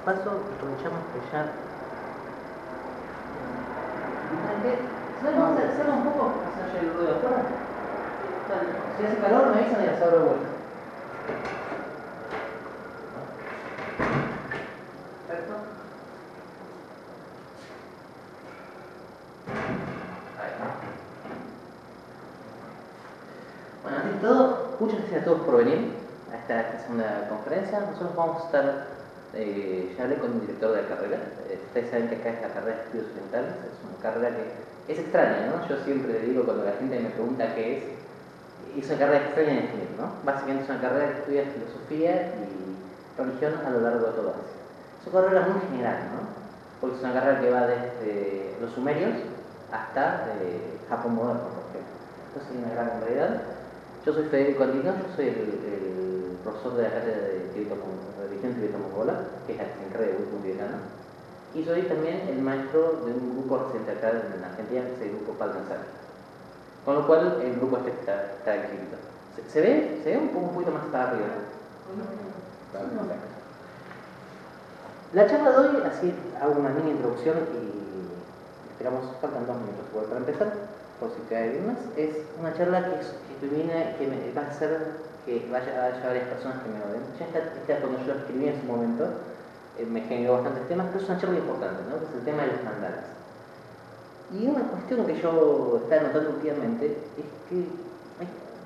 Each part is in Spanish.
paso aprovechamos que ya... Vamos a hacerlo un poco, se haya el ruido afuera. Si hace calor me avisan y las abro de vuelta. Perfecto. Ahí está. Bueno, ante todo, muchas gracias a todos por venir a esta segunda conferencia. Nosotros vamos a estar, ya hablé con el director de la carrera. Ustedes saben que acá es la carrera de estudios orientales, es una carrera que es extraña, ¿no? Yo siempre le digo cuando la gente me pregunta qué es una carrera extraña de definir, ¿no? Básicamente es una carrera que estudia filosofía y religión a lo largo de todo Asia. Es una carrera muy general, ¿no? Porque es una carrera que va desde los sumerios hasta Japón moderno, por ejemplo. Entonces hay una gran variedad. Yo soy Federico Andino, yo soy el profesor de la cátedra de religión tibetamongola, que es la que se encarga del grupo tibetano. Y soy también el maestro de un grupo reciente acá en Argentina, que es el grupo Palmanzar. Con lo cual el grupo este está escrito. ¿Se ve un poquito más para arriba? La charla de hoy, así hago una mini introducción y esperamos, faltan 2 minutos igual para empezar, por si hay más. Es una charla que va a hacer que haya varias personas que me odien. Ya está cuando yo lo escribí en su momento, me generó bastantes temas, pero es una charla importante, ¿no? Que es el tema de los mandalas. Y una cuestión que yo estaba notando últimamente es que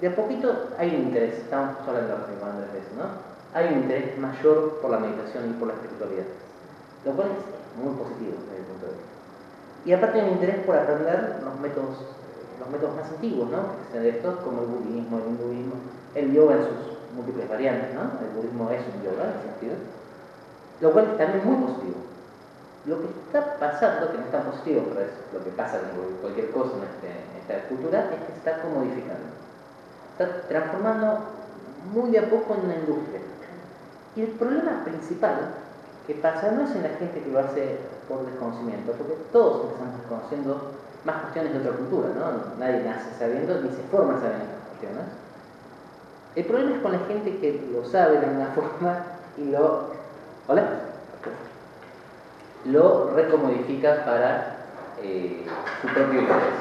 de a poquito hay un interés, estamos hablando de eso, ¿no? Hay un interés mayor por la meditación y por la espiritualidad, lo cual es muy positivo desde mi punto de vista. Y aparte hay un interés por aprender los métodos más antiguos, ¿no? Que sean estos, como el budismo, el hinduismo, el yoga en sus múltiples variantes, ¿no? El budismo es un yoga en ese sentido, lo cual es también muy positivo. Lo que está pasando, que no es tan positivo, pero es lo que pasa con cualquier cosa en esta cultura, es que se está comodificando. Está transformando muy de a poco en una industria. Y el problema principal que pasa no es en la gente que lo hace por desconocimiento, porque todos empezamos desconociendo más cuestiones de otra cultura, ¿no? Nadie nace sabiendo ni se forma sabiendo estas cuestiones. El problema es con la gente que lo sabe de alguna forma y lo... ¿Hola? Lo recomodifica para su propio interés.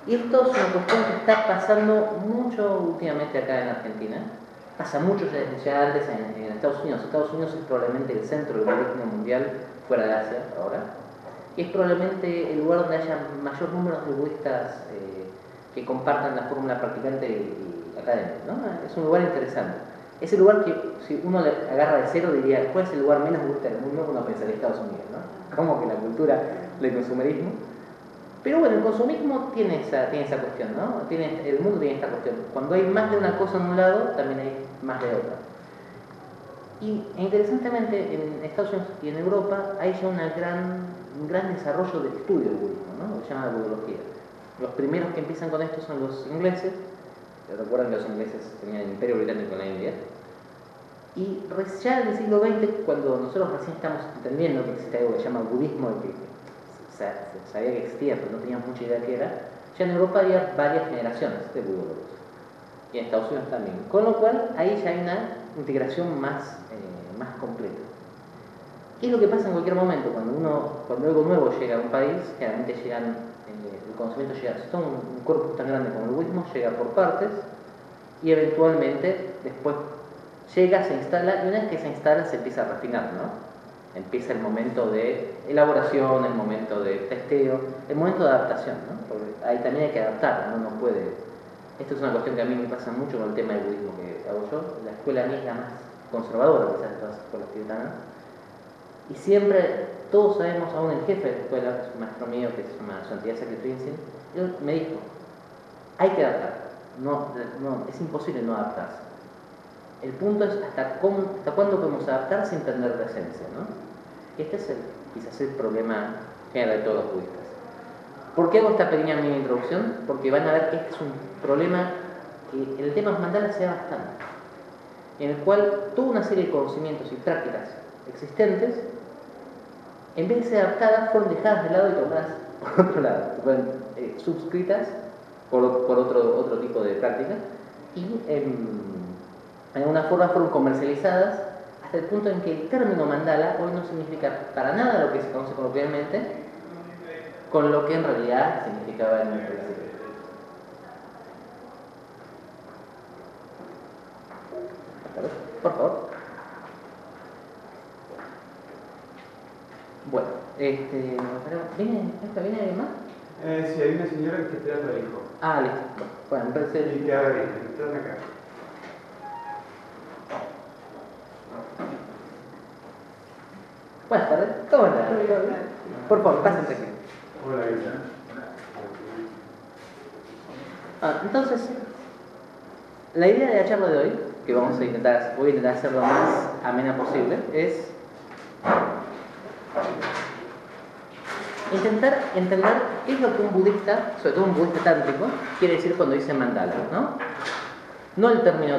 Y esto es una cuestión que está pasando mucho últimamente acá en Argentina. Pasa mucho ya antes en Estados Unidos. Estados Unidos es probablemente el centro del budismo mundial fuera de Asia ahora. Y es probablemente el lugar donde haya mayor número de budistas que compartan la fórmula practicante y académica, ¿no? Es un lugar interesante. Es el lugar que, si uno le agarra de cero, diría, ¿cuál es el lugar menos budista del mundo? Uno pensaría Estados Unidos, ¿no? Como que la cultura del consumerismo. Pero bueno, el consumismo tiene esa cuestión, ¿no? El mundo tiene esta cuestión. Cuando hay más de una cosa en un lado, también hay más de otra. Y interesantemente, en Estados Unidos y en Europa hay ya un gran desarrollo del estudio del budismo, ¿no? Lo que se llama la budología. Los primeros que empiezan con esto son los ingleses. Recuerdan que los ingleses tenían el Imperio Británico en la India. Y ya en el siglo XX, cuando nosotros recién estamos entendiendo que existe algo que se llama budismo, que sabía que existía, pero no teníamos mucha idea de qué era, ya en Europa había varias generaciones de budólogos. Y en Estados Unidos también. Con lo cual, ahí ya hay una integración más completa. ¿Qué es lo que pasa en cualquier momento? Cuando algo nuevo llega a un país, generalmente el conocimiento llega, si todo un cuerpo tan grande como el budismo, llega por partes y eventualmente después llega, se instala, y una vez que se instala se empieza a refinar, ¿no? Empieza el momento de elaboración, el momento de testeo, el momento de adaptación, ¿no? Porque ahí también hay que adaptar, ¿no? No puede... Esto es una cuestión que a mí me pasa mucho con el tema del budismo que hago yo. La escuela mía es la más conservadora, quizás de todas las escuelas tibetanas. Y siempre, todos sabemos, aún el jefe de la escuela, que es un maestro mío, que se llama Santidad Saketrinsin, él me dijo, hay que adaptar, no, es imposible no adaptarse. El punto es hasta cuándo podemos adaptar sin perder la esencia, ¿no? Y este es quizás el problema general de todos los budistas. ¿Por qué hago esta pequeña mini introducción? Porque van a ver que este es un problema que en el tema de los mandalas se da bastante, en el cual toda una serie de conocimientos y prácticas existentes, en vez de ser adaptadas, fueron dejadas de lado y tomadas por otro lado, fueron subscritas por otro tipo de prácticas y en alguna forma fueron comercializadas hasta el punto en que el término mandala hoy no significa para nada lo que se conoce coloquialmente con lo que en realidad significaba en el principio. Por favor. Bueno, ¿viene alguien más? Sí, hay una señora que está esperando al hijo. Ah, listo. Bueno, me parece... Y te haga bien, están acá. Buenas tardes. ¿Cómo estás? Por favor, pásense aquí. Hola, Isa. Entonces, la idea de la charla de hoy, que voy a intentar hacer lo más amena posible, es intentar entender qué es lo que un budista, sobre todo un budista tántrico, quiere decir cuando dice mandala, ¿no? No el término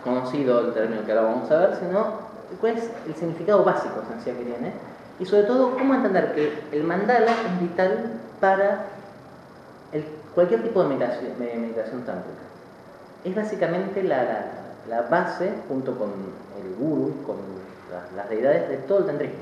conocido, el término que ahora vamos a ver, sino cuál es el significado básico esencial que tiene, y sobre todo cómo entender que el mandala es vital para cualquier tipo de meditación tántrica. Es básicamente la base, junto con el guru, con las deidades de todo el tantrismo.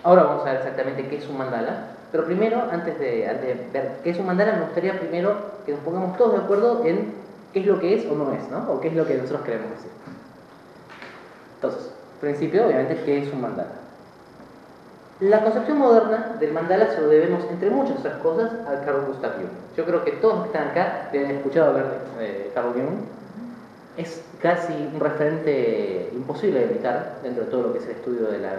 Ahora vamos a ver exactamente qué es un mandala, pero primero, antes de ver qué es un mandala, me gustaría primero que nos pongamos todos de acuerdo en qué es lo que es o no es, ¿no? O qué es lo que nosotros queremos decir. Entonces, principio, obviamente, ¿qué es un mandala? La concepción moderna del mandala se lo debemos, entre muchas otras cosas, al Carl Gustav Jung. Yo creo que todos los que están acá deben haber escuchado hablar de Carl Jung. Es casi un referente imposible de evitar dentro de todo lo que es el estudio de la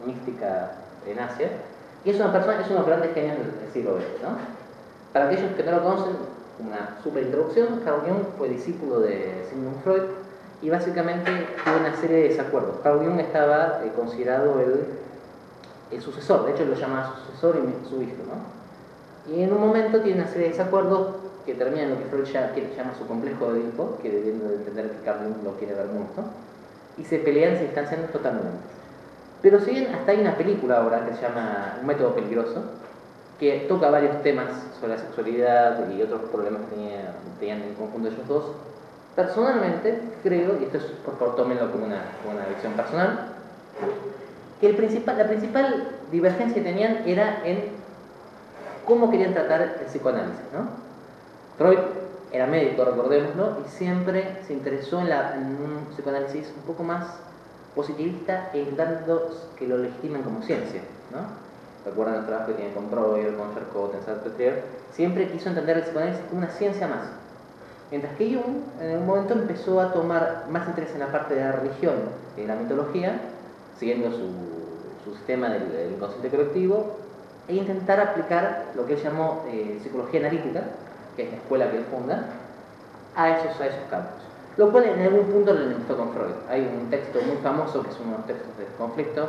mística en Asia. Y es una persona, es uno de los grandes genios del siglo XX, ¿no? Para aquellos que no lo conocen, una super introducción: Carl Jung fue discípulo de Sigmund Freud y básicamente tuvo una serie de desacuerdos. Carl Jung estaba considerado el sucesor, de hecho lo llama sucesor y su hijo, ¿no? Y en un momento tiene una serie de desacuerdos que terminan en lo que Freud llama su complejo de Edipo, que debiendo de entender que Carl Jung lo quiere ver muerto, y se pelean, se distancian totalmente. Pero si bien hasta hay una película ahora que se llama Un método peligroso, que toca varios temas sobre la sexualidad y otros problemas que tenían en conjunto ellos dos, personalmente creo, y esto es, por favor tómenlo como una visión personal, que la principal divergencia que tenían era en cómo querían tratar el psicoanálisis, ¿no? Freud era médico, recordémoslo, y siempre se interesó en un psicoanálisis un poco más positivista e intentando que lo legitimen como ciencia, ¿no? Recuerdan el trabajo que tiene con Freud, con Charcot, en Sartre, siempre quiso entender el psicoanálisis como una ciencia más. Mientras que Jung en un momento empezó a tomar más interés en la parte de la religión y la mitología, siguiendo su sistema del inconsciente colectivo, e intentar aplicar lo que él llamó psicología analítica, que es la escuela que él funda, a esos campos. Lo cual en algún punto lo enemistó con Freud. Hay un texto muy famoso, que es uno de los textos de conflicto,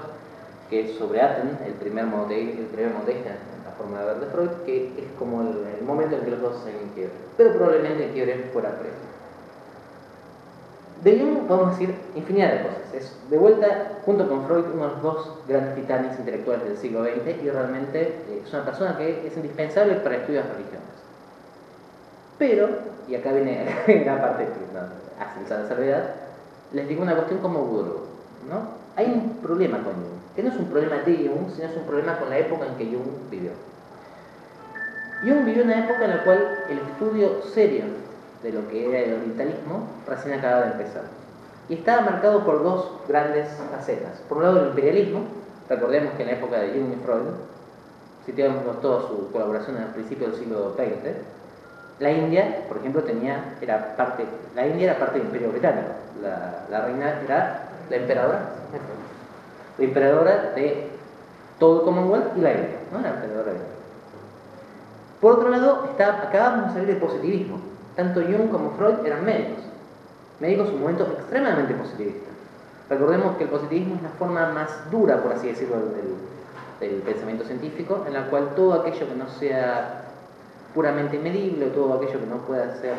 que es sobre Aten, el primer monoteísta en la forma de ver de Freud, que es como el momento en que los dos se quiebre. Pero probablemente el quiebre fuera Freud. De Jung podemos decir infinidad de cosas. Es, de vuelta, junto con Freud, uno de los dos grandes titanes intelectuales del siglo XX, y realmente es una persona que es indispensable para estudios religiones. Pero, y acá viene la parte que hace la salvedad, les digo una cuestión como budólogo, ¿no? Hay un problema con Jung, que no es un problema de Jung, sino es un problema con la época en que Jung vivió. Jung vivió una época en la cual el estudio serio de lo que era el orientalismo recién acababa de empezar. Y estaba marcado por dos grandes facetas. Por un lado, el imperialismo. Recordemos que en la época de Jung y Freud, situémonos toda su colaboración en el principio del siglo XX, la India, por ejemplo, era parte del Imperio Británico. La reina era la emperadora de todo el Commonwealth y la India, ¿no? La emperadora de India. Por otro lado, acabamos de salir del positivismo. Tanto Jung como Freud eran médicos en un momento extremadamente positivista. Recordemos que el positivismo es la forma más dura, por así decirlo, del pensamiento científico, en la cual todo aquello que no sea puramente medible, o todo aquello que no pueda ser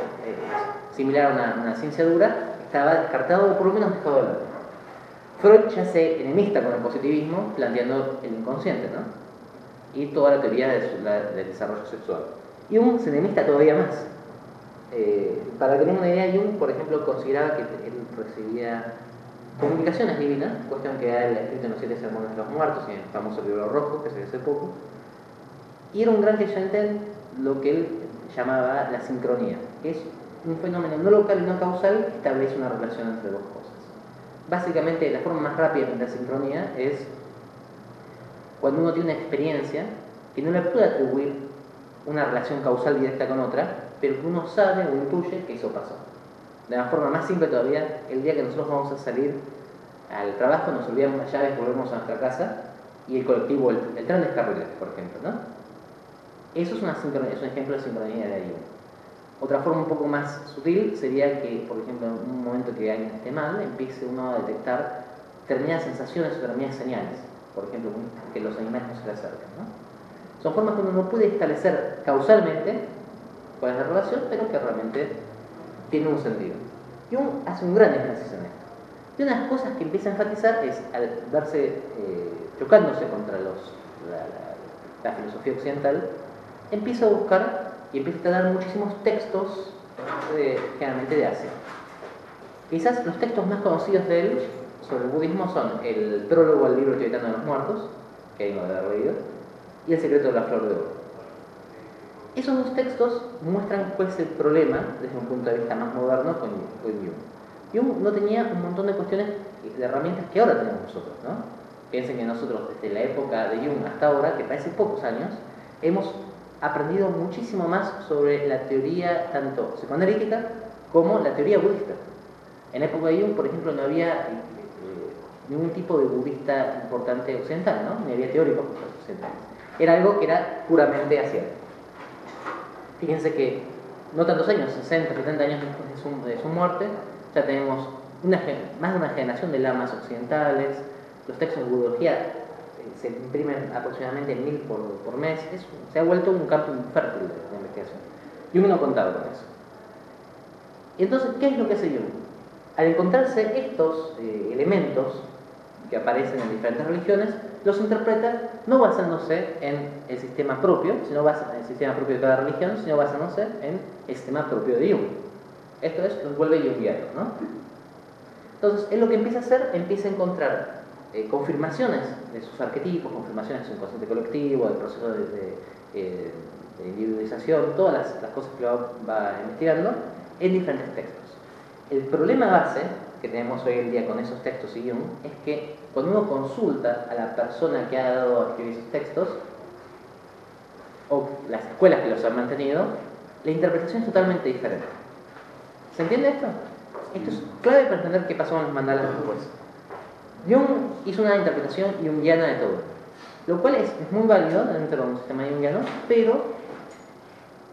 similar a una ciencia dura, estaba descartado o por lo menos dejado de lado. Freud ya se enemista con el positivismo, planteando el inconsciente, ¿no? Y toda la teoría del desarrollo sexual. Jung se enemista todavía más. Para que tengan una idea, Jung, por ejemplo, consideraba que él recibía Comunicaciones divinas, cuestión que ha escrito en los 7 sermones de los muertos y en el famoso libro rojo que se dio hace poco, y era un gran creyente en lo que él llamaba la sincronía, que es un fenómeno no local y no causal que establece una relación entre dos cosas. Básicamente, la forma más rápida de la sincronía es cuando uno tiene una experiencia que no le puede atribuir una relación causal directa con otra, pero que uno sabe o intuye que eso pasó. De la forma más simple todavía, el día que nosotros vamos a salir al trabajo, nos olvidamos las llaves, volvemos a nuestra casa y el colectivo, el tren descarrila, por ejemplo, ¿no? Eso es una sincronía, es un ejemplo de sincronía de ayuno. Otra forma un poco más sutil sería que, por ejemplo, en un momento que alguien esté mal, empiece uno a detectar determinadas sensaciones o determinadas señales, por ejemplo, que los animales no se le acercan, ¿no? Son formas que uno no puede establecer causalmente cuál es la relación, pero que realmente tiene un sentido. Jung hace un gran énfasis en esto. Y una de las cosas que empieza a enfatizar es, al verse chocándose contra la filosofía occidental, empieza a buscar y empieza a dar muchísimos textos, generalmente de Asia. Quizás los textos más conocidos de él sobre el budismo son el prólogo al libro tibetano de los muertos, que hay no debe haber leído, y el secreto de la flor de oro. Esos dos textos muestran cuál es el problema desde un punto de vista más moderno con Jung. Jung no tenía un montón de cuestiones, de herramientas que ahora tenemos nosotros, ¿no? Piensen que nosotros desde la época de Jung hasta ahora, que parece pocos años, hemos aprendido muchísimo más sobre la teoría tanto psicoanalítica como la teoría budista. En la época de Jung, por ejemplo, no había ningún tipo de budista importante occidental, ¿no? Ni había teóricos occidentales. Era algo que era puramente asiático. Fíjense que no tantos años, 60, 70 años después de su muerte, ya tenemos más de una generación de lamas occidentales. Los textos de budología se imprimen aproximadamente 1000 por mes. Se ha vuelto un campo fértil de investigación. Jung no contaba con eso. Y entonces, ¿qué es lo que hace Jung? Al encontrarse estos elementos que aparecen en diferentes religiones, los interpreta no basándose en el sistema propio, sino en el sistema propio de cada religión, sino basándose en el sistema propio de Jung. Esto es, los vuelve jungianos, ¿no? Entonces, él lo que empieza a hacer, empieza a encontrar confirmaciones de sus arquetipos, confirmaciones de su inconsciente colectivo, del proceso de individualización, todas las cosas que va investigando en diferentes textos. El problema base que tenemos hoy en día con esos textos y Jung es que cuando uno consulta a la persona que ha dado a escribir esos textos o las escuelas que los han mantenido, la interpretación es totalmente diferente. ¿Se entiende esto? Esto es clave para entender qué pasó en los mandalas después. Jung hizo una interpretación jungiana de todo, lo cual es muy válido dentro de un sistema jungiano, pero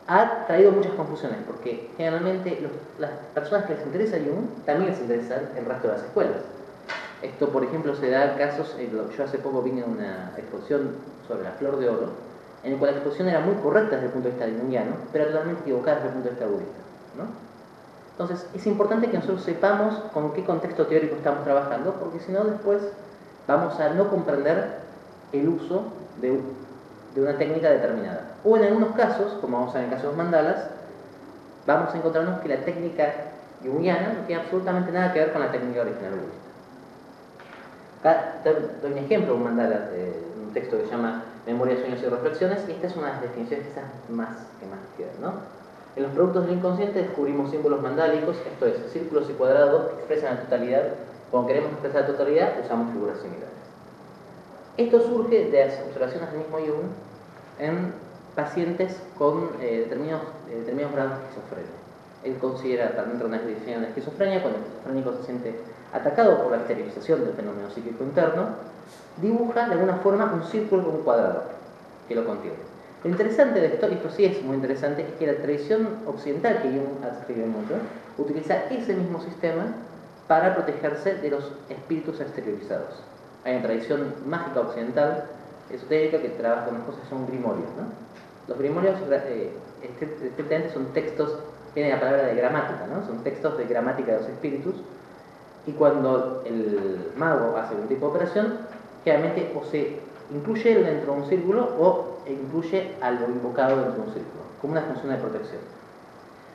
ha traído muchas confusiones, porque generalmente las personas que les interesa Jung también les interesan el resto de las escuelas. Esto, por ejemplo, se da casos, yo hace poco vine a una exposición sobre la flor de oro, en el cual la exposición era muy correcta desde el punto de vista jungiano, pero totalmente equivocada desde el punto de vista budista, ¿no? Entonces, es importante que nosotros sepamos con qué contexto teórico estamos trabajando, porque si no, después vamos a no comprender el uso de una técnica determinada. O en algunos casos, como vamos a ver en el caso de los mandalas, vamos a encontrarnos que la técnica jungiana no tiene absolutamente nada que ver con la técnica original budista. Acá doy un ejemplo, un mandala, un texto que se llama Memoria, Sueños y Reflexiones, y esta es una de las definiciones quizás más quedan, ¿no? En los productos del inconsciente descubrimos símbolos mandálicos, esto es, círculos y cuadrados que expresan la totalidad. Cuando queremos expresar la totalidad, usamos figuras similares. Esto surge de las observaciones del mismo Jung en pacientes con determinados grados de esquizofrenia. Él considera, dentro de una definición de esquizofrenia, cuando el esquizofrénico se siente atacado por la exteriorización del fenómeno psíquico interno, dibuja de alguna forma un círculo con un cuadrado que lo contiene. Lo interesante de esto, y esto sí es muy interesante, es que la tradición occidental, que Jung escribe mucho, utiliza ese mismo sistema para protegerse de los espíritus exteriorizados. Hay una tradición mágica occidental, esotérica, que trabaja con unas cosas que son grimorios, ¿no? Los grimorios, estrictamente, son textos, tiene la palabra de gramática, ¿no? Son textos de gramática de los espíritus, y cuando el mago hace algún tipo de operación, generalmente o se incluye él dentro de un círculo o incluye a lo invocado dentro de un círculo, como una función de protección.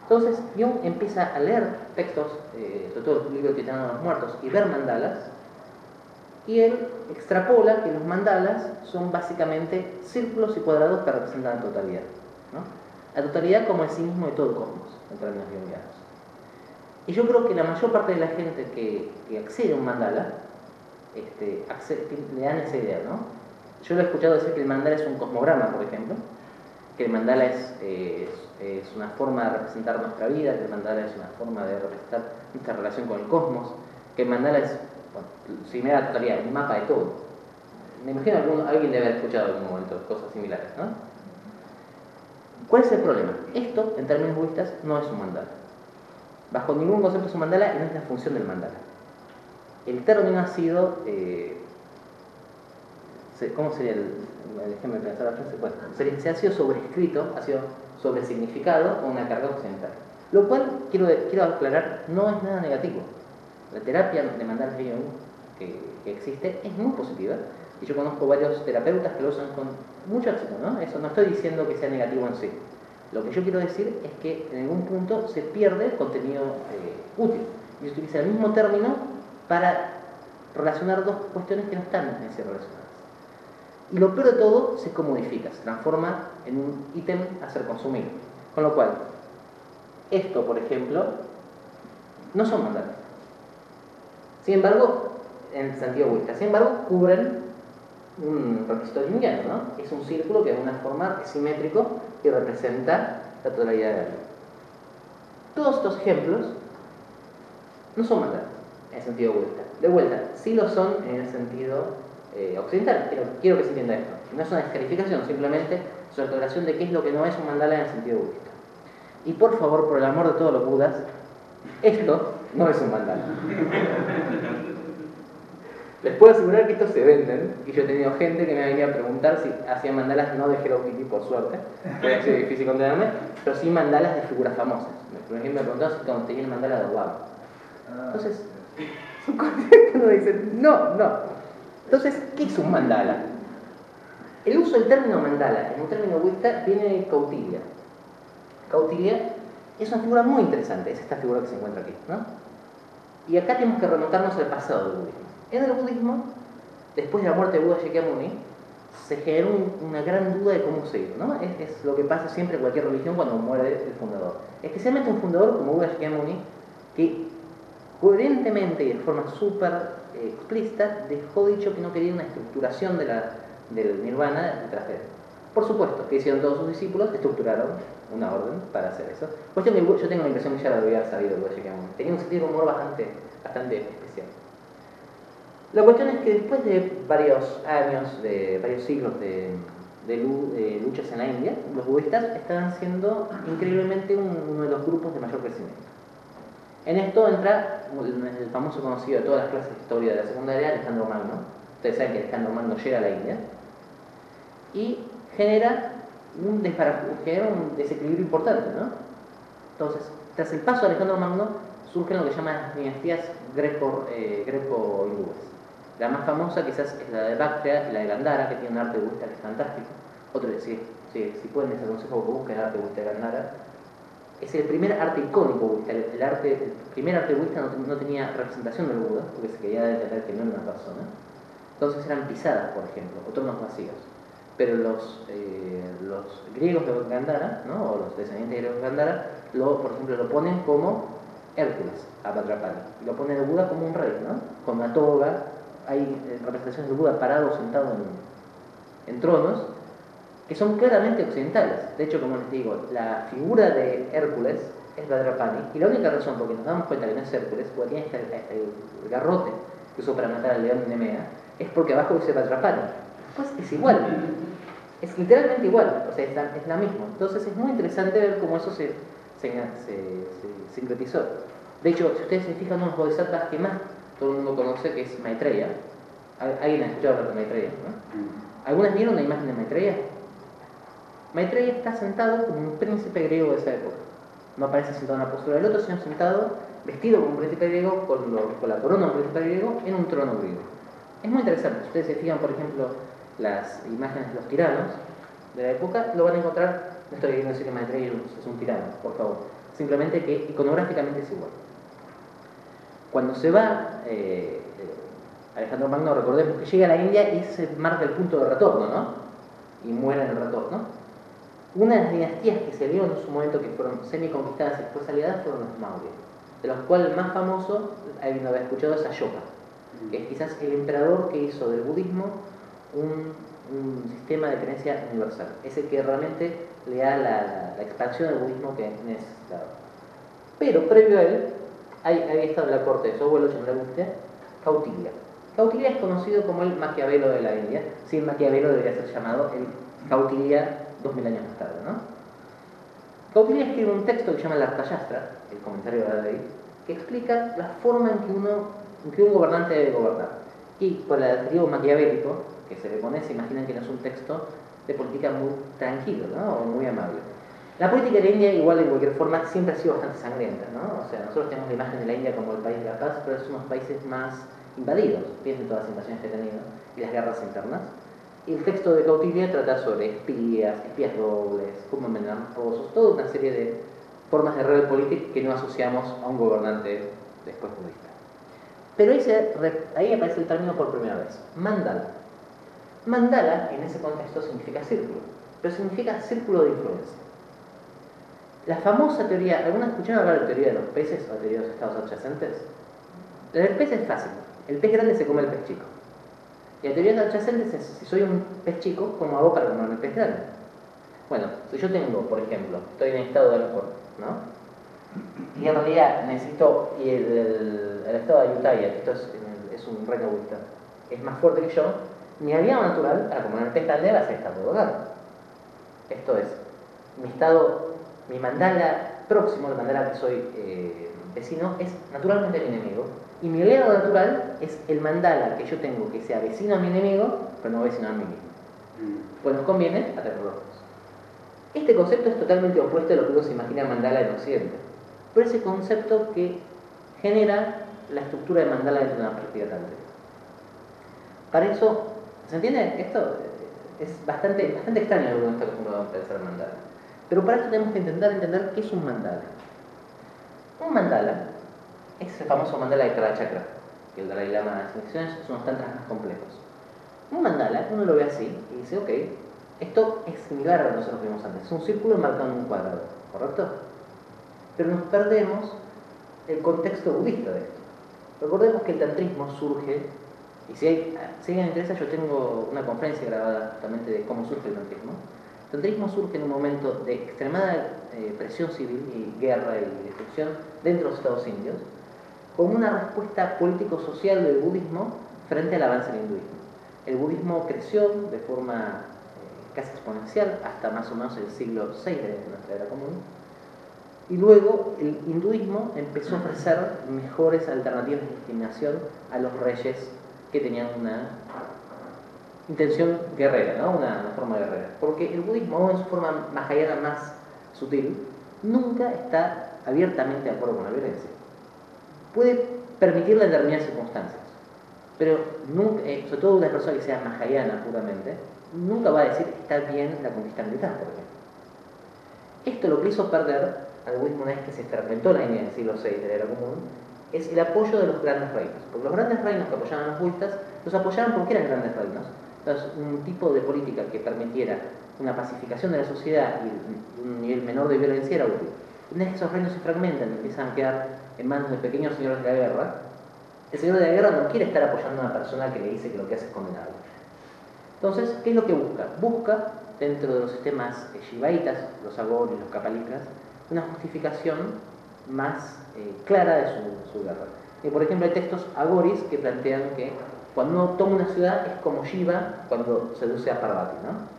Entonces Jung empieza a leer textos, sobre todo el libro Titano de los Muertos, y ver mandalas, y él extrapola que los mandalas son básicamente círculos y cuadrados que representan la totalidad, ¿no? La totalidad como el sí mismo de todo el cosmos, en términos jungianos. Y yo creo que la mayor parte de la gente que accede a un mandala le dan esa idea, ¿no? Yo lo he escuchado decir que el mandala es un cosmograma, por ejemplo, que el mandala es una forma de representar nuestra vida, que el mandala es una forma de representar nuestra relación con el cosmos, que el mandala es, bueno, si me da la totalidad, un mapa de todo. Me imagino alguien debe haber escuchado en algún momento cosas similares, ¿no? ¿Cuál es el problema? Esto, en términos budistas, no es un mandala. Bajo ningún concepto es un mandala y no es la función del mandala. El término ha sido... ¿cómo sería déjeme pensar la frase? Bueno, se ha sido sobrescrito, ha sido sobresignificado con una carga occidental. Lo cual, quiero aclarar, no es nada negativo. La terapia de mandalas de Jung que existe es muy positiva. Y yo conozco varios terapeutas que lo usan con mucho éxito, ¿no? Eso no estoy diciendo que sea negativo en sí. Lo que yo quiero decir es que en algún punto se pierde contenido útil. Y se utiliza el mismo término para relacionar dos cuestiones que no están relacionadas. Y lo peor de todo, se comodifica, se transforma en un ítem a ser consumido. Con lo cual, esto, por ejemplo, no son mandalas. Sin embargo, en el sentido budista, sin embargo, cubren un requisito jungiano, ¿no? Es un círculo que de una forma es simétrico y representa la totalidad de la vida. Todos estos ejemplos no son mandalas en el sentido budista. De vuelta, sí lo son en el sentido occidental. Quiero que se entienda esto. No es una descalificación, simplemente es una aclaración de qué es lo que no es un mandala en el sentido budista. Y por favor, por el amor de todos los budas, esto no es un mandala. Les puedo asegurar que estos se venden, y yo he tenido gente que me ha venido a preguntar si hacían mandalas no de Hello Kitty, por suerte, que ha sido difícil condenarme, pero sí mandalas de figuras famosas. Por ejemplo, me preguntaron si tenía el mandala de Obama. Entonces, son cosas que uno dice, no. Entonces, ¿qué es un mandala? El uso del término mandala en un término budista viene de Kautilya. Kautilya es una figura muy interesante, es esta figura que se encuentra aquí, ¿no? Y acá tenemos que remontarnos al pasado del budismo. En el budismo, después de la muerte de Buda Shakyamuni, se generó una gran duda de cómo seguir, ¿no? Es lo que pasa siempre en cualquier religión cuando muere el fundador. Especialmente un fundador como Buda Shakyamuni, que coherentemente y de forma súper explícita dejó dicho que no quería una estructuración del nirvana detrás de él. Por supuesto, que hicieron todos sus discípulos, estructuraron una orden para hacer eso. Cuestión que yo tengo la impresión que ya lo había sabido Buda Shakyamuni. Tenía un sentido de humor bastante especial. La cuestión es que después de varios años, de varios siglos de luchas en la India, los budistas estaban siendo increíblemente uno de los grupos de mayor crecimiento. En esto entra el famoso conocido de todas las clases de historia de la secundaria, Alejandro Magno. Ustedes saben que Alejandro Magno llega a la India y genera un desequilibrio importante, ¿no? Entonces, tras el paso de Alejandro Magno, surgen lo que llaman las dinastías greco-hindúes. La más famosa quizás es la de Bactria y la de Gandhara, que tiene un arte budista que es fantástico. Si pueden, les aconsejo que busquen el arte budista de Gandhara. Es el primer arte icónico budista. El primer arte budista no tenía representación del Buda, porque se quería entender que no era una persona. Entonces eran pisadas, por ejemplo, o tronos vacíos. Pero los griegos de Gandhara, ¿no? O los descendientes griegos de Gandhara, por ejemplo, lo ponen como Hércules, a Vajrapani. Y lo ponen el Buda como un rey, ¿no? Con una toga. Hay representaciones del Buda parado o sentado en tronos que son claramente occidentales. De hecho, como les digo, la figura de Hércules es Vajrapani, y la única razón por que nos damos cuenta que no es Hércules, porque tiene el garrote que usó para matar al león de Nemea, es porque abajo dice Vajrapani. Pues es igual, es literalmente igual, o sea, es la misma. Entonces es muy interesante ver cómo eso se sincretizó. De hecho, si ustedes se fijan, uno de los bodhisattvas que más todo el mundo conoce, que es Maitreya. ¿Alguien ha escuchado hablar de Maitreya? ¿No? ¿Algunas vieron la imagen de Maitreya? Maitreya está sentado como un príncipe griego de esa época. No aparece sentado en la postura del otro, sino sentado, vestido como un príncipe griego, con la corona de un príncipe griego, en un trono griego. Es muy interesante. Si ustedes se fijan, por ejemplo, las imágenes de los tiranos de la época, lo van a encontrar. No estoy queriendo decir que Maitreya es un tirano, por favor. simplemente que iconográficamente es igual. Cuando se va Alejandro Magno, recordemos que llega a la India y se marca el punto de retorno, ¿no? Y muere en el retorno. Una de las dinastías que se vio en su momento que fueron semi-conquistadas y después aliadas fueron los Maurya, de los cuales el más famoso, alguien lo había escuchado, es Ashoka, que es quizás el emperador que hizo del budismo un sistema de creencia universal. Es el que realmente le da la expansión del budismo que necesitaba. Pero previo a él, había estado en la corte de su abuelo, Chandragupta, Kautilya. Kautilya es conocido como el Maquiavelo de la India. Sí, el Maquiavelo debería ser llamado el Kautilya 2000 años más tarde, ¿no? Kautilya escribe un texto que se llama el Arthashastra, el comentario de la ley, que explica la forma en que un gobernante debe gobernar. Y por el adjetivo maquiavélico que se le pone, se imaginan que no es un texto de política muy tranquilo, ¿no? O muy amable. La política de la India, igual de cualquier forma, siempre ha sido bastante sangrienta, ¿no? O sea, nosotros tenemos la imagen de la India como el país de la paz, pero es uno de los países más invadidos, piensen todas las invasiones que ha tenido y las guerras internas. Y el texto de Kautilya trata sobre espías dobles, cómo envenenar pozos, toda una serie de formas de realpolitik que no asociamos a un gobernante después budista. Pero ahí aparece el término por primera vez, mandala. Mandala en ese contexto significa círculo, pero significa círculo de influencia. La famosa teoría, ¿alguna escucharon hablar de teoría de los peces o de teoría de los estados adyacentes? La del pez es fácil, el pez grande se come el pez chico. Y la teoría de los adyacentes es, si soy un pez chico, ¿cómo hago para comerme el pez grande? Bueno, si yo tengo, por ejemplo, estoy en estado de alcohol, ¿no? Y en realidad necesito, y el estado de Ayutthaya, que esto es un reino budista, es más fuerte que yo, mi aliado natural para comer el pez grande va a ser el estado de hogar. Esto es, mi mandala próximo, el mandala que soy vecino, es naturalmente mi enemigo. Y mi aliado natural es el mandala que yo tengo que sea vecino a mi enemigo, pero no vecino a mí mismo. Pues nos conviene a tener los dos. Este concepto es totalmente opuesto a lo que uno se imagina mandala en Occidente. Pero ese concepto que genera la estructura de mandala dentro de una práctica tántrica. Para eso, ¿se entiende? Esto es bastante extraño lo que uno está acostumbrado a pensar en mandala. Pero para esto tenemos que intentar entender qué es un mandala. Un mandala es el famoso mandala de Kalachakra, que el Dalai Lama en las instrucciones son unos tantras más complejos. Un mandala, uno lo ve así y dice, ok, esto es similar a lo que nosotros vimos antes, es un círculo enmarcado en un cuadrado, ¿correcto? Pero nos perdemos el contexto budista de esto. Recordemos que el tantrismo surge, y si alguien me interesa, yo tengo una conferencia grabada justamente de cómo surge el tantrismo. El tantrismo surge en un momento de extremada presión civil y guerra y destrucción dentro de los Estados Indios, como una respuesta político-social del budismo frente al avance del hinduismo. El budismo creció de forma casi exponencial hasta más o menos el siglo VI de nuestra era común, y luego el hinduismo empezó a ofrecer mejores alternativas de discriminación a los reyes que tenían una intención guerrera, ¿no? una forma guerrera. Porque el budismo, en su forma mahayana más sutil, nunca está abiertamente de acuerdo con la violencia. Puede permitirla en determinadas circunstancias, pero nunca, sobre todo una persona que sea mahayana puramente, nunca va a decir que está bien la conquista militar, por ejemplo. Esto lo que hizo perder al budismo una vez que se fragmentó la India en el siglo VI de la era común, es el apoyo de los grandes reinos. Porque los grandes reinos que apoyaban a los budistas, los apoyaban porque eran grandes reinos. Entonces, un tipo de política que permitiera una pacificación de la sociedad y un nivel menor de violencia era útil. Una vez que esos reinos se fragmentan y empiezan a quedar en manos de pequeños señores de la guerra, el señor de la guerra no quiere estar apoyando a una persona que le dice que lo que hace es condenable. Entonces, ¿qué es lo que busca? Busca, dentro de los sistemas shivaitas, los agoris, los kapalikas, una justificación más clara de su guerra. Y por ejemplo, hay textos agoris que plantean que cuando uno toma una ciudad es como Shiva cuando seduce a Parvati, ¿no?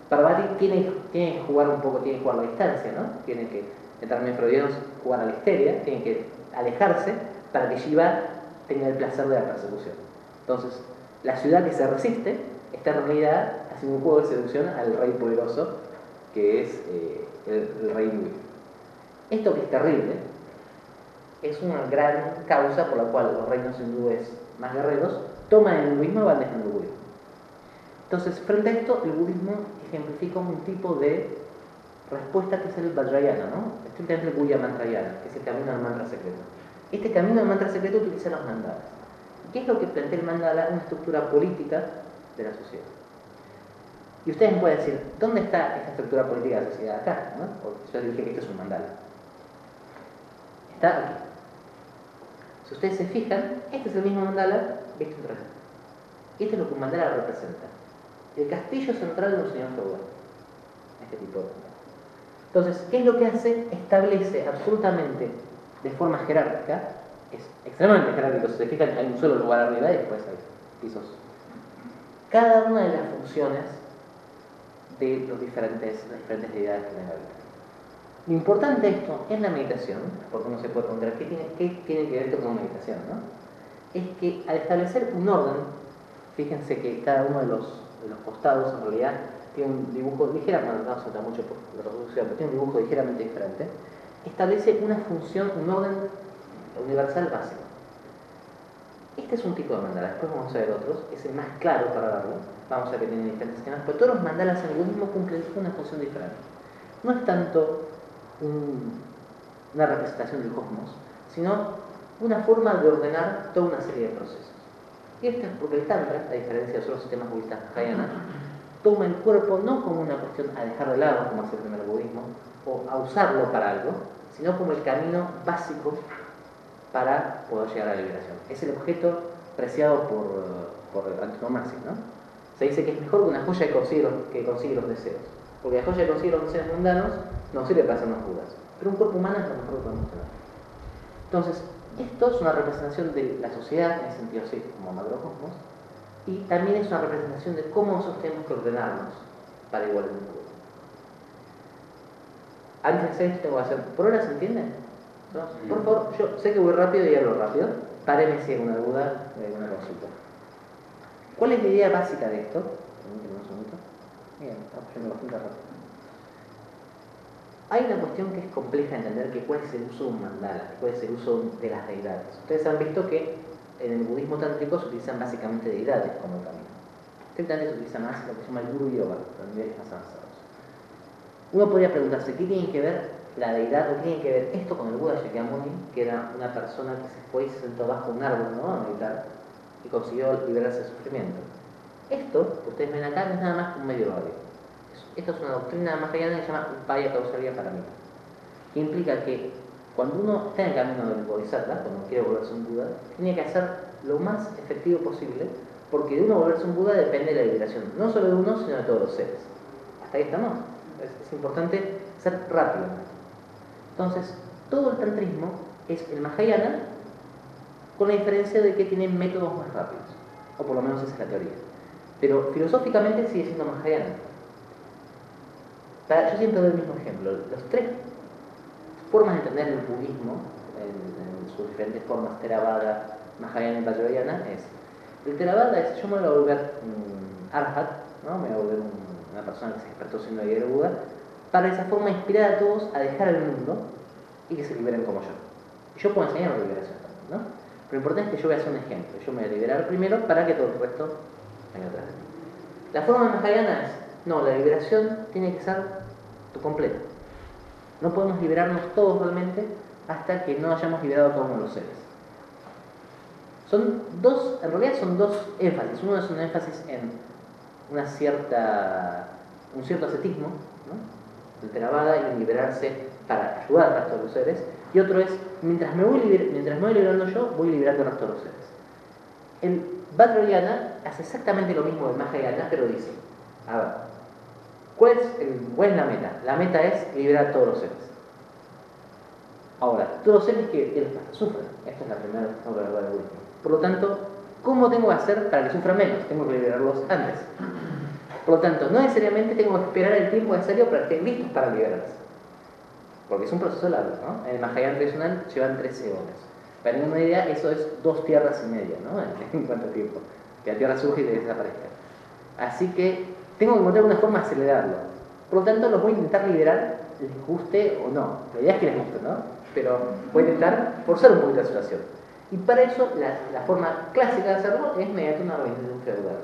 Parvati tiene que jugar un poco, tiene que jugar a la distancia, ¿no? Tiene que, en términos freudianos, jugar a la histeria, tiene que alejarse para que Shiva tenga el placer de la persecución. Entonces, la ciudad que se resiste está en realidad haciendo un juego de seducción al rey poderoso, que es el rey hinduista. Esto que es terrible es una gran causa por la cual los reinos hindúes más guerreros toman el hinduismo y van dejando el budismo. Entonces, frente a esto, el budismo ejemplifica un tipo de respuesta que es el Vajrayana, ¿no? Estrictamente el Guhya Mantrayana, que es el camino al mantra secreto. Este camino al mantra secreto utiliza los mandalas. ¿Qué es lo que plantea el mandala? Una estructura política de la sociedad. Y ustedes me pueden decir, ¿dónde está esta estructura política de la sociedad? Acá, ¿no? O yo dije que esto es un mandala. Está aquí. Si ustedes se fijan, este es el mismo mandala visto en 3D. Y esto es lo que un mandala representa. El castillo central de un señor feudal. Este tipo de mandala. Entonces, ¿qué es lo que hace? Establece absolutamente de forma jerárquica, es extremadamente jerárquico. Si se fijan, hay un solo lugar arriba y después hay pisos. Cada una de las funciones de las diferentes deidades que tienen la vida. Lo importante de esto en la meditación, porque uno se puede preguntar qué tiene que ver esto con meditación, ¿no? Es que al establecer un orden, fíjense que cada uno de los costados en realidad tiene un dibujo ligeramente, no salta mucho por la resolución, pero tiene un dibujo ligeramente diferente, establece una función, un orden universal básico. Este es un tipo de mandala, después vamos a ver otros, es el más claro para verlo, vamos a ver que tiene diferentes esquemas, pero todos los mandalas en el budismo cumplen una función diferente. No es tanto una representación del cosmos, sino una forma de ordenar toda una serie de procesos. Y esto es porque el Tantra, a diferencia de otros sistemas budistas Mahayana, toma el cuerpo no como una cuestión a dejar de lado, como hace el primer budismo, o a usarlo para algo, sino como el camino básico para poder llegar a la liberación. Es el objeto preciado por antonomasia, ¿no? Se dice que es mejor que una joya que consigue los deseos, porque la joya que consigue los deseos mundanos no sirve para hacernos dudas, pero un cuerpo humano es lo mejor que podemos tener. Entonces, esto es una representación de la sociedad, en el sentido así como macrocosmos, y también es una representación de cómo nosotros tenemos que ordenarnos para igual el mundo. Antes de hacer esto tengo que hacer, ¿por hora se entiende? ¿No? Por favor, yo sé que voy rápido y hablo rápido, páreme si hay alguna duda o alguna consulta. ¿Cuál es la idea básica de esto? Un segundito. Bien, estamos yendo bastante rápido. Hay una cuestión que es compleja de entender, que cuál es el uso de un mandala, cuál es el uso de las deidades. Ustedes han visto que en el budismo tántrico se utilizan básicamente deidades como camino. Estrictamente se utiliza más lo que se llama el Guru Yoga, los niveles más avanzados. Uno podría preguntarse, ¿qué tiene que ver la deidad o qué tiene que ver esto con el Buda Shakyamuni, que era una persona que se fue y se sentó bajo un árbol, ¿no?, a meditar y consiguió liberarse del sufrimiento? Esto, que ustedes ven acá, no es nada más que un medio válido. Esto es una doctrina mahayana que se llama Upaya Kausalya Paramita, que implica que cuando uno está en el camino del Bodhisattva, cuando quiere volverse un Buda, tiene que hacer lo más efectivo posible, porque de uno volverse un Buda depende de la liberación, no solo de uno, sino de todos los seres. Hasta ahí estamos. Es importante ser rápido. Entonces, todo el tantrismo es el Mahayana, con la diferencia de que tiene métodos más rápidos, o por lo menos esa es la teoría. Pero filosóficamente sigue siendo Mahayana. Yo siempre doy el mismo ejemplo. Las tres formas de entender el budismo, en sus diferentes formas, Theravada, Mahayana y Vajrayana, es: el Theravada es, yo me voy a volver Arhat, ¿no? Me voy a volver una persona que se despertó siendo guerrero Buda, para de esa forma inspirar a todos a dejar el mundo y que se liberen como yo. Y yo puedo enseñar la liberación también, ¿no? Pero lo importante es que yo voy a hacer un ejemplo. Yo me voy a liberar primero para que todo el resto venga atrás de mí. La forma de Mahayana es: no, la liberación tiene que ser completa. No podemos liberarnos todos realmente hasta que no hayamos liberado a todos los seres. Son dos, en realidad son dos énfasis. Uno es un énfasis en un cierto ascetismo, ¿no?, el Theravada, y en liberarse para ayudar al resto de los seres. Y otro es, mientras me voy liberando yo, voy liberando al resto de los seres. El Vajrayana hace exactamente lo mismo del Mahayana, pero dice: a ver, ¿cuál es la meta? La meta es liberar a todos los seres. Ahora, todos los seres que les pasa, sufren. Esta es la primera verdad del budismo. Por lo tanto, ¿cómo tengo que hacer para que sufran menos? Tengo que liberarlos antes. Por lo tanto, no necesariamente tengo que esperar el tiempo necesario para que estén listos para liberarse, porque es un proceso largo, ¿no? En el Mahayana tradicional llevan 13 horas. Para tener una idea, eso es 2 tierras y media, ¿no? En cuánto tiempo. Que la tierra surge y desaparezca. Así que tengo que encontrar una forma de acelerarlo. Por lo tanto, los voy a intentar liberar, les guste o no. La idea es que les guste, ¿no? Pero voy a intentar forzar un poquito la situación. Y para eso, la forma clásica de hacerlo es mediante una organización feudal,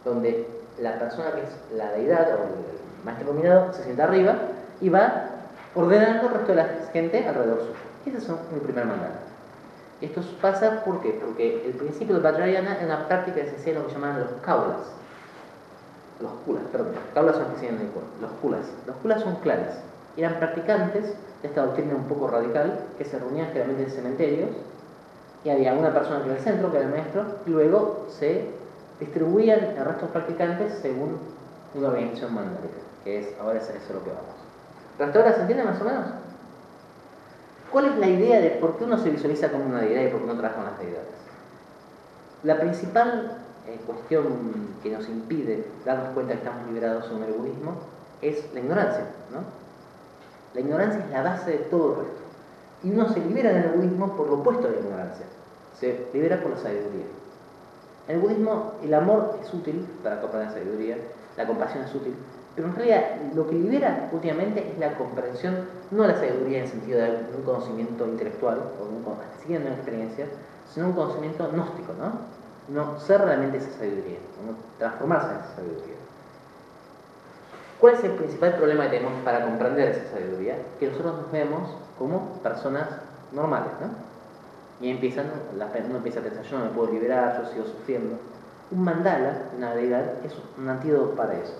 donde la persona que es la deidad o el maestro iluminado se sienta arriba y va ordenando el resto de la gente alrededor suyo. Ese es el primer mandala. Esto pasa, ¿por qué? Porque el principio del Vajrayana es una práctica que se hacía en lo que llamaban los kaulas. Los kulas, perdón. Los kaulas son los que siguen en el cuerpo. Los kulas. Los kulas son clanes. Eran practicantes de esta doctrina un poco radical que se reunían generalmente en cementerios y había una persona que era el centro, que era el maestro, y luego se distribuían el resto de los practicantes según una organización mandálica, que es, ahora es eso lo que vamos. ¿Hasta ahora se entiende más o menos? ¿Cuál es la idea de por qué uno se visualiza como una deidad y por qué uno trabaja con las deidades? La principal cuestión que nos impide darnos cuenta que estamos liberados en el budismo es la ignorancia, ¿no? La ignorancia es la base de todo el resto. Y uno se libera en el budismo por lo opuesto de la ignorancia. Se libera por la sabiduría. En el budismo el amor es útil para comprender la sabiduría, la compasión es útil, pero en realidad lo que libera últimamente es la comprensión, no de la sabiduría en el sentido de un conocimiento intelectual, o siguiendo una experiencia, sino un conocimiento gnóstico, ¿no? No ser realmente esa sabiduría, no transformarse en esa sabiduría. ¿Cuál es el principal problema que tenemos para comprender esa sabiduría? Que nosotros nos vemos como personas normales, ¿no? Y uno empieza a pensar, yo no me puedo liberar, yo sigo sufriendo. Un mandala, una deidad, es un antídoto para eso.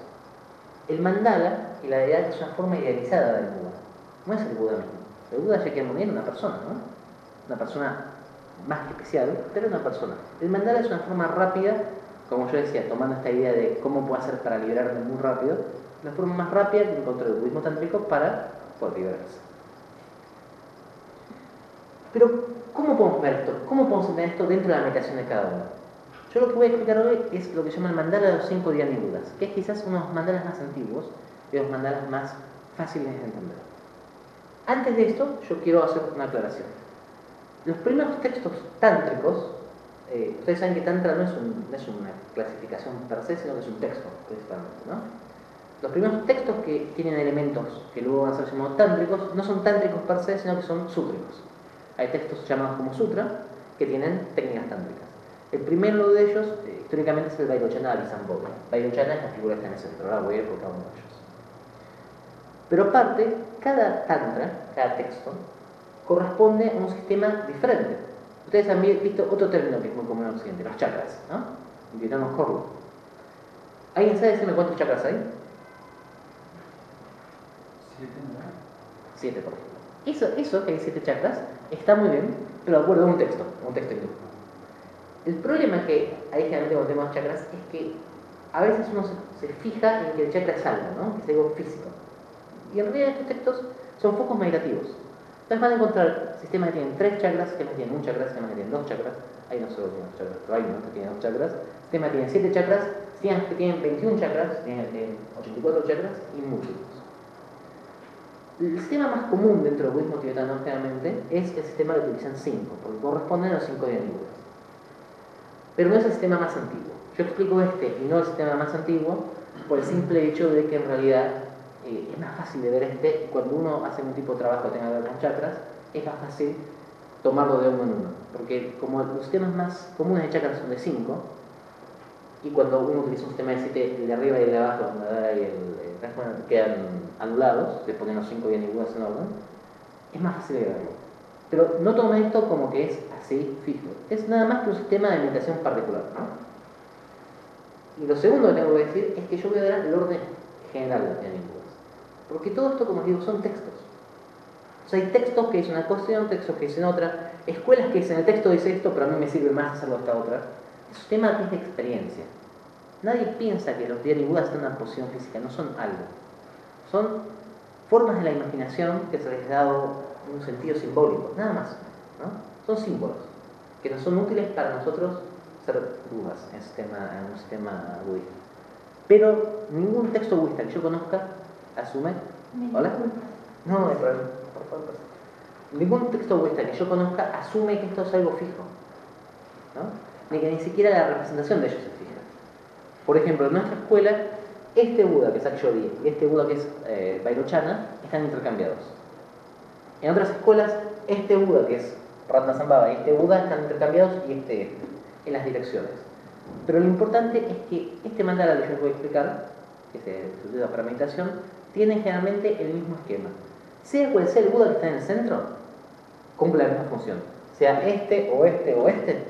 El mandala y la deidad es una forma idealizada del Buda. No es el Buda mismo. El Buda ya que morir es una persona, ¿no? Una persona más que especial, pero una persona. El mandala es una forma rápida, como yo decía, tomando esta idea de cómo puedo hacer para liberarme muy rápido, la forma más rápida que encontré el budismo tántrico para poder liberarse. Pero, ¿cómo podemos ver esto? ¿Cómo podemos entender esto dentro de la meditación de cada uno? Yo lo que voy a explicar hoy es lo que se llama el mandala de los 5 Dhyani Budas, que es quizás uno de los mandalas más antiguos y de los mandalas más fáciles de entender. Antes de esto, yo quiero hacer una aclaración. Los primeros textos tántricos, ustedes saben que tantra no es una clasificación per se, sino que es un texto, principalmente, ¿no? Los primeros textos que tienen elementos que luego van a ser llamados tántricos, no son tántricos per se, sino que son sútricos. Hay textos llamados como sutra que tienen técnicas tántricas. El primero de ellos, históricamente, es el Vairochana Abhisambodha. Vairochana es la figura que está en el centro, ahora voy a ir por cada uno de ellos. Pero aparte, cada tantra, cada texto, corresponde a un sistema diferente. Ustedes han visto otro término que es muy común en Occidente, los chakras, ¿no? Invitamos Horlo. ¿Alguien sabe decirme cuántos chakras hay? 7, por ejemplo. Eso que hay 7 chakras está muy bien, pero de acuerdo a un texto hindú. El problema que hay generalmente con temas de chakras es que a veces uno se fija en que el chakra es algo, ¿no? Que es algo físico. Y en realidad estos textos son focos meditativos. Entonces van a encontrar sistemas que tienen 3 chakras, sistemas que tienen 1 chakra, sistemas que tienen 2 chakras. Hay no solo tienen 2 chakras, pero hay uno que tiene 2 chakras. Sistemas que tienen 7 chakras, sistemas que tienen 21 chakras, sistemas que tienen 84 chakras y múltiples. El sistema más común dentro del budismo tibetano generalmente es el sistema que utilizan 5, porque corresponden a los 5 Dhyani Budas. Pero no es el sistema más antiguo. Yo explico este y no el sistema más antiguo por el simple hecho de que en realidad es más fácil de ver este, y cuando uno hace un tipo de trabajo que tenga que ver con chakras, es más fácil tomarlo de uno en uno. Porque como los sistemas más comunes de chakras son de 5, y cuando uno utiliza un sistema de 7, el de arriba y el de abajo, donde y el resto quedan anulados, se ponen los 5 Dhyani Budas en orden, es más fácil de verlo. Pero no tomen esto como que es así fijo. Es nada más que un sistema de meditación particular, ¿no? Y lo segundo que tengo que decir es que yo voy a dar el orden general de los Dhyani Budas. Porque todo esto, como digo, son textos. O sea, hay textos que dicen una cuestión, textos que dicen otra, escuelas que dicen el texto dice esto, pero a mí me sirve más hacerlo esta otra. Es un tema que es de experiencia. Nadie piensa que los Dhyani Budas están en una posición física, no son algo. Son formas de la imaginación que se les ha dado un sentido simbólico, nada más, ¿no? Son símbolos que nos son útiles para nosotros ser budas en un sistema budista. Pero ningún texto budista que yo conozca asume... ¿Hola? No, hay problema. Por favor. Ningún texto budista que yo conozca asume que esto es algo fijo, ¿no? Ni que ni siquiera la representación de ellos se fija. Por ejemplo, en nuestra escuela, este Buda que es Akshobhya y este Buda que es Vairochana están intercambiados. En otras escuelas, este Buda que es Ratnasambhava y este Buda están intercambiados y en las direcciones. Pero lo importante es que este mandala que yo les voy a explicar, que se utiliza para meditación, tienen generalmente el mismo esquema. Sea cual sea el Buda que está en el centro, cumple la misma función. Sea este o este o este,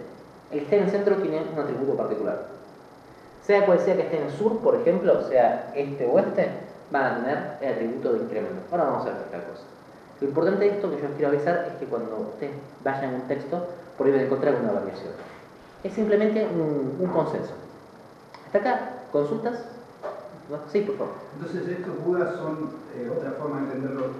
el que está en el centro tiene un atributo particular. Sea cual sea que esté en el sur, por ejemplo, sea este o este, van a tener el atributo de incremento. Ahora vamos a ver esta cosa. Lo importante de esto que yo os quiero avisar es que cuando ustedes vayan en un texto, por ahí van a encontrar una variación. Es simplemente un consenso. ¿Hasta acá? ¿Consultas? Sí, por favor. Entonces, estos Budas son otra forma de entender los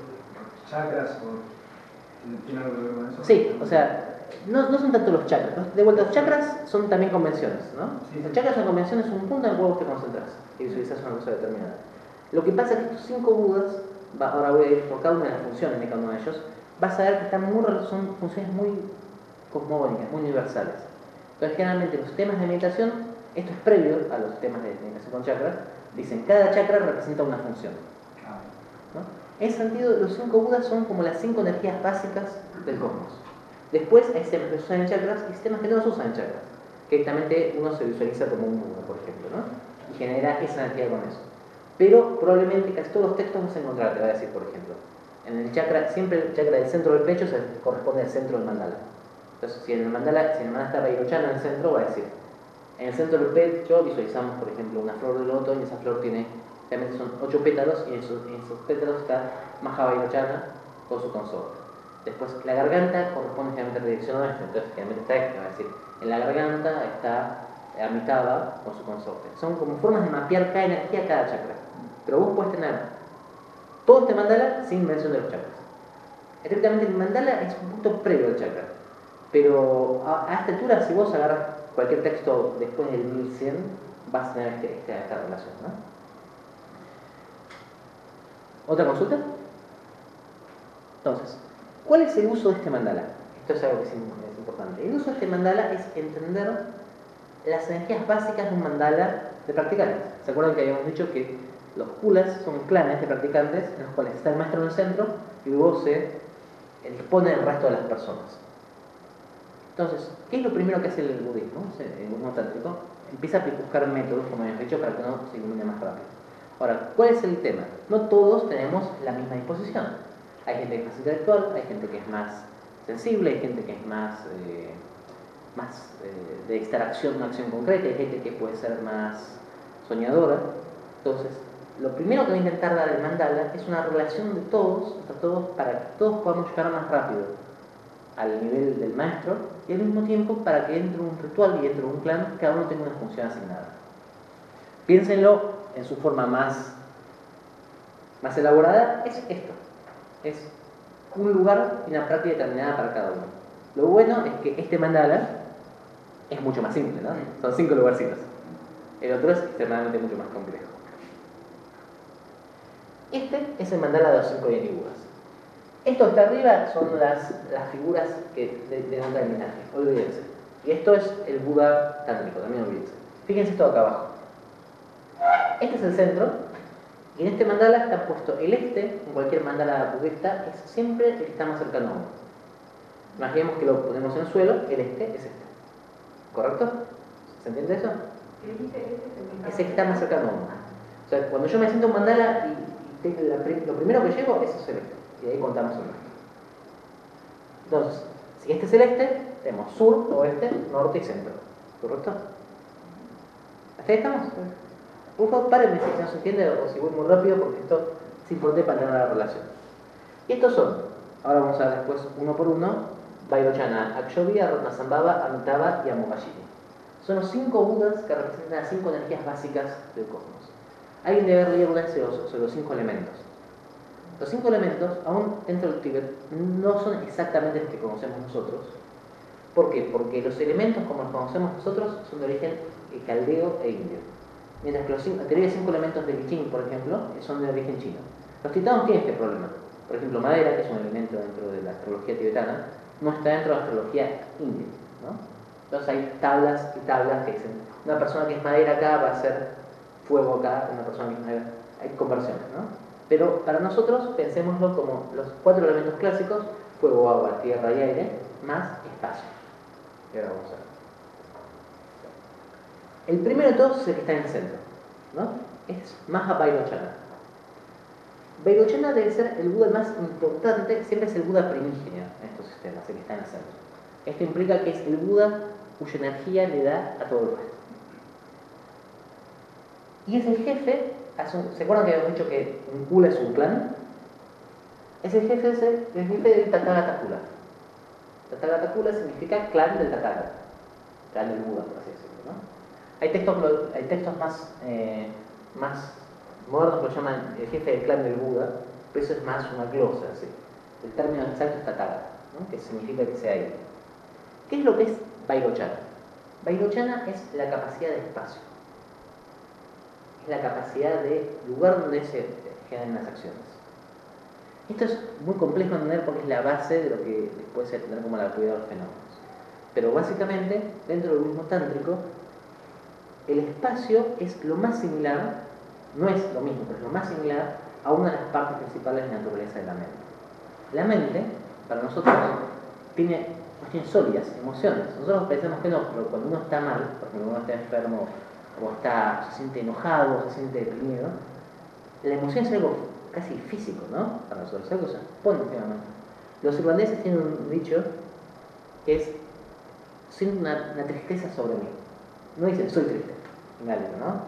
chakras o tiene algo que ver con eso. Sí, o sea, no son tanto los chakras. De vuelta, los chakras son también convenciones, ¿no? Sí. Los chakras son convenciones, un punto en el cual te concentras y visualizas una cosa determinada. Lo que pasa es que estos 5 Budas, ahora voy a ir por cada una de las funciones de cada uno de ellos, vas a ver que son funciones muy cosmogónicas, muy universales. Entonces, generalmente los temas de meditación, esto es previo a los temas de meditación con chakras, dicen cada chakra representa una función, ¿no? En ese sentido, los 5 Budas son como las 5 energías básicas del cosmos. Después hay sistemas que se usan en chakras y sistemas que no se usan en chakras. Que directamente uno se visualiza como un Buda, por ejemplo, ¿no? Y genera esa energía con eso. Pero probablemente casi todos los textos vas a encontrar, te va a decir, por ejemplo, en el chakra, siempre el chakra del centro del pecho se corresponde al centro del mandala. Entonces, si en el mandala está Vairochana en el centro, va a decir, en el centro del pecho visualizamos, por ejemplo, una flor de loto y esa flor tiene, realmente son 8 pétalos y en esos pétalos está Mahavairochana con su consorte. Después, la garganta corresponde generalmente a la dirección oeste, entonces generalmente está esta, va a decir, en la garganta está Amitabha con su consorte. Son como formas de mapear cada energía, cada chakra. Pero vos podés tener todo este mandala sin mención de los chakras. Estrictamente el mandala es un punto previo al chakra. Pero a esta altura, si vos agarras cualquier texto después del 1100, vas a tener esta relación, ¿no? ¿Otra consulta? Entonces, ¿cuál es el uso de este mandala? Esto es algo que es importante. El uso de este mandala es entender las energías básicas de un mandala de practicantes. ¿Se acuerdan que habíamos dicho que los kulas son clanes de practicantes en los cuales está el maestro en el centro y luego se expone el resto de las personas? Entonces, ¿qué es lo primero que hace el budismo? El budismo tántrico empieza a buscar métodos, como hemos dicho, para que uno se ilumine más rápido. Ahora, ¿cuál es el tema? No todos tenemos la misma disposición. Hay gente que es más intelectual, hay gente que es más sensible, hay gente que es más de extracción, una acción concreta, hay gente que puede ser más soñadora. Entonces, lo primero que voy a intentar dar el mandala es una relación de todos, entre todos, para que todos podamos llegar más rápido al nivel del maestro y al mismo tiempo para que dentro de un ritual y dentro de un clan cada uno tenga una función asignada. Piénsenlo en su forma más elaborada, es esto. Es un lugar y una práctica determinada para cada uno. Lo bueno es que este mandala es mucho más simple, ¿no? Son 5 lugarcitos. El otro es extremadamente mucho más complejo. Este es el mandala de los 5 Budas. Esto que está arriba son las figuras que denotan el linaje, olvídense. Y esto es el Buda tántrico, también olvídense. Fíjense esto acá abajo. Este es el centro, y en este mandala está puesto el este, en cualquier mandala budista, es siempre el que está más cercano a uno. Imaginemos que lo ponemos en el suelo, el este es este. ¿Correcto? ¿Se entiende eso? Es el que está más cercano a uno. O sea, cuando yo me siento un mandala y lo primero que llego es el este. Y de ahí contamos el resto. Entonces, si este es el este, tenemos sur, oeste, norte y centro. ¿Correcto? ¿Hasta ahí estamos? Por favor, párenme si no se entiende o si voy muy rápido, porque esto es importante para tener la relación. Y estos son, ahora vamos a ver después uno por uno, Vairochana, Akshobhya, Ratnasambhava, Amitabha y Amoghashini. Son los 5 Budas que representan las 5 energías básicas del cosmos. Alguien debe haber leído una vez sobre los 5 elementos. Los 5 elementos, aún dentro del Tíbet, no son exactamente los que conocemos nosotros. ¿Por qué? Porque los elementos como los conocemos nosotros son de origen caldeo e indio. Mientras que la teoría de 5 elementos de I Ching, por ejemplo, son de origen chino. Los tibetanos tienen este problema. Por ejemplo, madera, que es un elemento dentro de la astrología tibetana, no está dentro de la astrología india, ¿no? Entonces hay tablas y tablas que dicen, una persona que es madera acá va a ser fuego acá, una persona que es madera. Hay conversiones, ¿no? Pero para nosotros, pensémoslo como los 4 elementos clásicos: fuego, agua, tierra y aire, más espacio. Y ahora vamos a ver. El primero de todos es el que está en el centro, ¿no? Es Mahavairochana. Vairocana debe ser el Buda más importante, siempre es el Buda primigenio en estos sistemas, el que está en el centro. Esto implica que es el Buda cuya energía le da a todo el resto. Y es el jefe, ¿se acuerdan que habíamos dicho que un Kula es un clan? Es el jefe del Tathagata Kula. Tathagata Kula significa clan del Tathagata, clan del Buda, por así decirlo, ¿no? Hay textos más modernos que lo llaman el jefe del clan del Buda, pero eso es más una glosa, ¿sí? El término exacto es Tathagata, ¿no? Que significa que sea él. ¿Qué es lo que es Vairocana? Vairocana es la capacidad de espacio, es la capacidad de lugar donde se generan las acciones. Esto es muy complejo de entender porque es la base de lo que después se tendrá como la actividad de los fenómenos. Pero básicamente, dentro del budismo tántrico, el espacio es lo más similar, no es lo mismo, pero es lo más similar a una de las partes principales de la naturaleza de la mente. La mente, para nosotros, tiene sólidas emociones. Nosotros pensamos que no, pero cuando uno está mal, por ejemplo, uno está enfermo o se siente enojado o se siente deprimido, la emoción es algo casi físico, ¿no? Para nosotros, algo se pone últimamente. Los irlandeses tienen un dicho que es: siento una tristeza sobre mí. No dicen soy triste, en galénico, ¿no?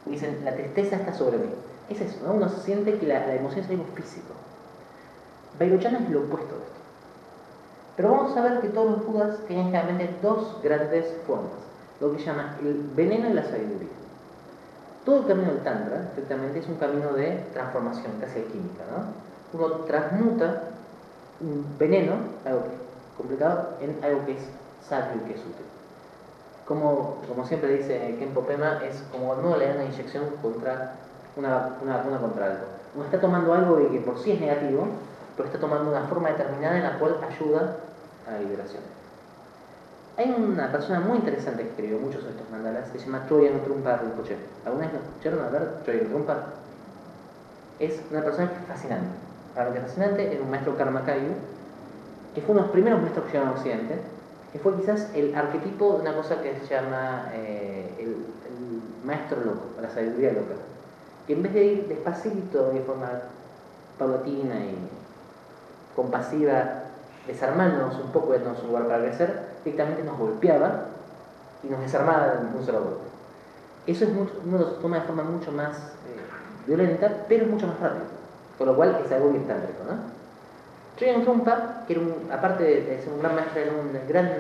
Dicen la tristeza está sobre mí. Es eso, ¿no? Uno siente que la emoción es algo físico. Vairocana es lo opuesto de esto. Pero vamos a ver que todos los Budas tienen generalmente dos grandes formas, lo que se llama el veneno y la sabiduría. Todo el camino del Tantra, estrictamente, es un camino de transformación, casi alquímica, ¿no? Uno transmuta un veneno, algo complicado, en algo que es sabio y que es útil. Como siempre dice Khenpo Pema, es como cuando le dan una inyección contra una vacuna contra algo. Uno está tomando algo que por sí es negativo, pero está tomando una forma determinada en la cual ayuda a la liberación. Hay una persona muy interesante que escribió muchos de estos mandalas que se llama Chogyam Trungpa Rinpoche. ¿Alguna vez lo escucharon hablar de Chogyam Trungpa? Es una persona fascinante. Realmente fascinante, es un maestro Karmakayu, que fue uno de los primeros maestros que llegaron a Occidente, que fue quizás el arquetipo de una cosa que se llama el maestro loco, la sabiduría loca. Que en vez de ir despacito, de forma paulatina y compasiva, desarmándonos un poco y dándonos un lugar para crecer, directamente nos golpeaba y nos desarmaba de un solo golpe. Eso es uno lo toma de forma mucho más violenta, pero es mucho más rápido, por lo cual es algo bien tántrico, ¿no? Chogyam Trungpa, que era aparte de ser un gran maestro, era un gran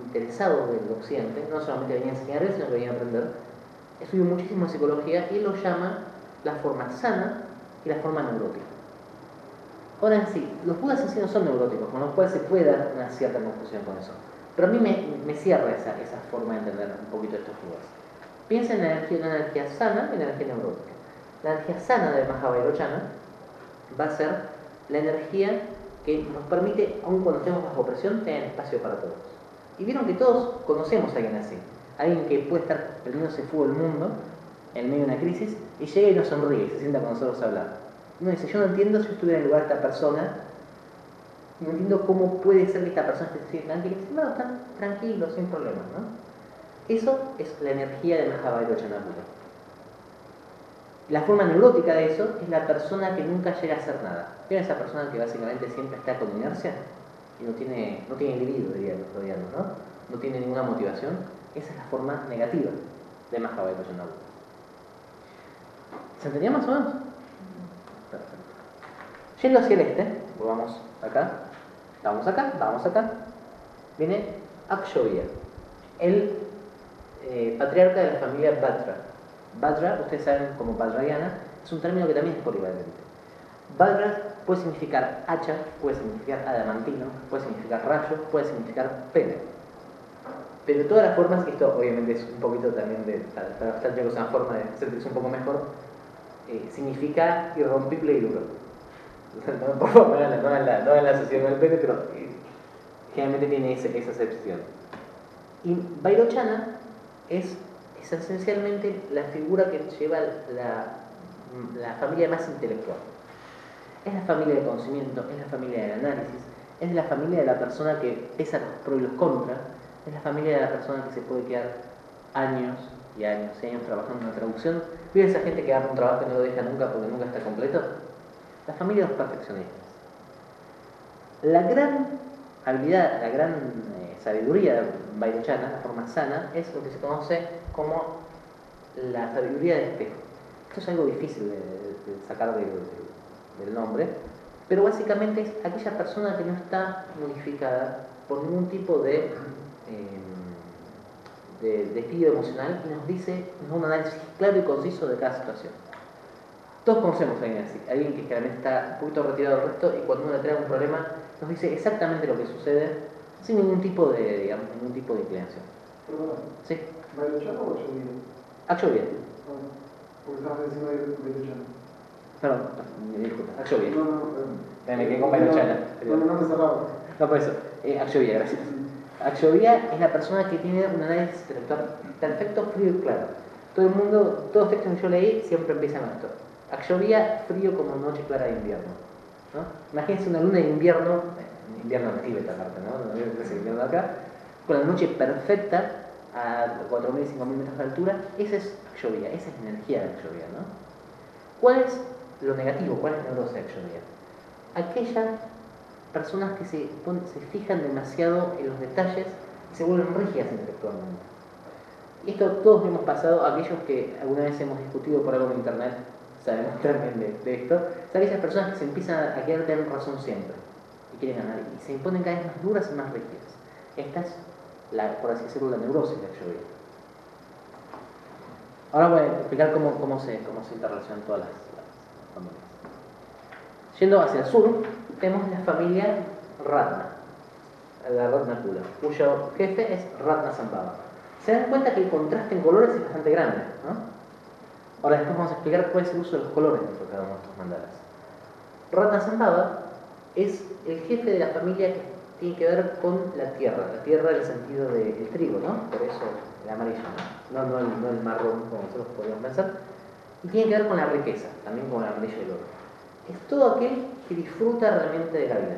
interesado del occidente, no solamente venía a enseñar él, sino que venía a aprender, estudió muchísimo psicología y lo llama la forma sana y la forma neurótica. Ahora en sí, los Budas en sí no son neuróticos, con lo cual se puede dar una cierta confusión con eso. Pero a mí me cierra esa forma de entender un poquito estos Budas. Piensa en una energía sana y una energía neurótica. La energía sana de Mahavairocana va a ser la energía que nos permite, aun cuando estemos bajo presión, tener espacio para todos. Y vieron que todos conocemos a alguien así. Alguien que puede estar perdiéndose fuego el mundo en medio de una crisis y llega y nos sonríe y se sienta con nosotros a hablar. Uno dice, yo no entiendo si yo estuviera en el lugar de esta persona, no entiendo cómo puede ser que esta persona esté tranquila. Y dice, no, están tranquilos, sin problemas, ¿no? Eso es la energía de Mahavairocana pura. La forma neurótica de eso es la persona que nunca llega a hacer nada. ¿Vieron esa persona que básicamente siempre está con inercia? Y no tiene libido, diríamos, ¿no? No tiene ninguna motivación. Esa es la forma negativa de Mahavairocana pura. ¿Se entendía más o menos? Perfecto. Yendo hacia el este, vamos acá, viene Akshobhya, el patriarca de la familia Vajra. Vajra, ustedes saben como Vajrayana, es un término que también es polivalente. Vajra puede significar hacha, puede significar adamantino, puede significar rayo, puede significar pene. Pero de todas las formas, esto obviamente es un poquito también para bastante cosa, una forma de sentirse un poco mejor, significa irrompible y duro. Por favor, no en la asociación con el pene, pero generalmente tiene esa acepción. Y Vairocana es esencialmente la figura que lleva la familia más intelectual. Es la familia del conocimiento, es la familia del análisis, es la familia de la persona que pesa los pros y los contras, es la familia de la persona que se puede quedar años y años y años trabajando en una traducción. ¿Vieron esa gente que agarra un trabajo y no lo deja nunca porque nunca está completo? la familia de los perfeccionistas. La gran habilidad, la gran sabiduría vairochana, la forma sana, es lo que se conoce como la sabiduría del espejo. Esto es algo difícil de sacar del nombre, pero básicamente es aquella persona que no está modificada por ningún tipo de despido emocional y nos da un análisis claro y conciso de cada situación. Todos conocemos a alguien así, alguien que generalmente está un poquito retirado del resto y cuando uno le trae un problema nos dice exactamente lo que sucede sin ningún tipo de, digamos, ningún tipo de inclinación. Perdona, ¿Sí? ¿Vairochana o Achovia? Achovia. Porque estabas encima de Vairochana. Perdón, disculpa, Achovia. No, Me quedé con Vairochana. No te cerraba. No, por eso. Achovia, gracias. Achovia es la persona que tiene un análisis intelectual perfecto, frío y claro. Todo el mundo, todos los textos que yo leí siempre empiezan con esto. Achovia, frío como noche clara de invierno, ¿no? Imagínense una luna de invierno en Tíbet aparte, ¿no? No es el invierno de acá, con la noche perfecta a 4.000, 5.000 metros de altura. Esa es Achovia, esa es la energía de Achovia, ¿no? ¿Cuál es lo negativo? ¿Cuál es la neurosis de Achovia? Aquellas personas que se fijan demasiado en los detalles y se vuelven rígidas intelectualmente. Y esto todos hemos pasado, aquellos que alguna vez hemos discutido por algo en internet, sabemos también de esto, son aquellas personas que se empiezan a querer tener razón siempre y quieren ganar y se imponen cada vez más duras y más rígidas. Esta es, por así decirlo, la neurosis de Achovia. Ahora voy a explicar cómo se interrelacionan todas las familias. Yendo hacia el sur, tenemos la familia Ratna, la Ratnakula, cuyo jefe es Ratnasambhava. Se dan cuenta que el contraste en colores es bastante grande, ¿no? Ahora después vamos a explicar cuál es el uso de los colores dentro de cada uno de estos mandalas. Ratnasambhava es el jefe de la familia que tiene que ver con la tierra en el sentido del trigo, ¿no? Por eso el amarillo, no el marrón como nosotros podríamos pensar. Y tiene que ver con la riqueza, también con el amarillo y el oro. Es todo aquel que disfruta realmente de la vida,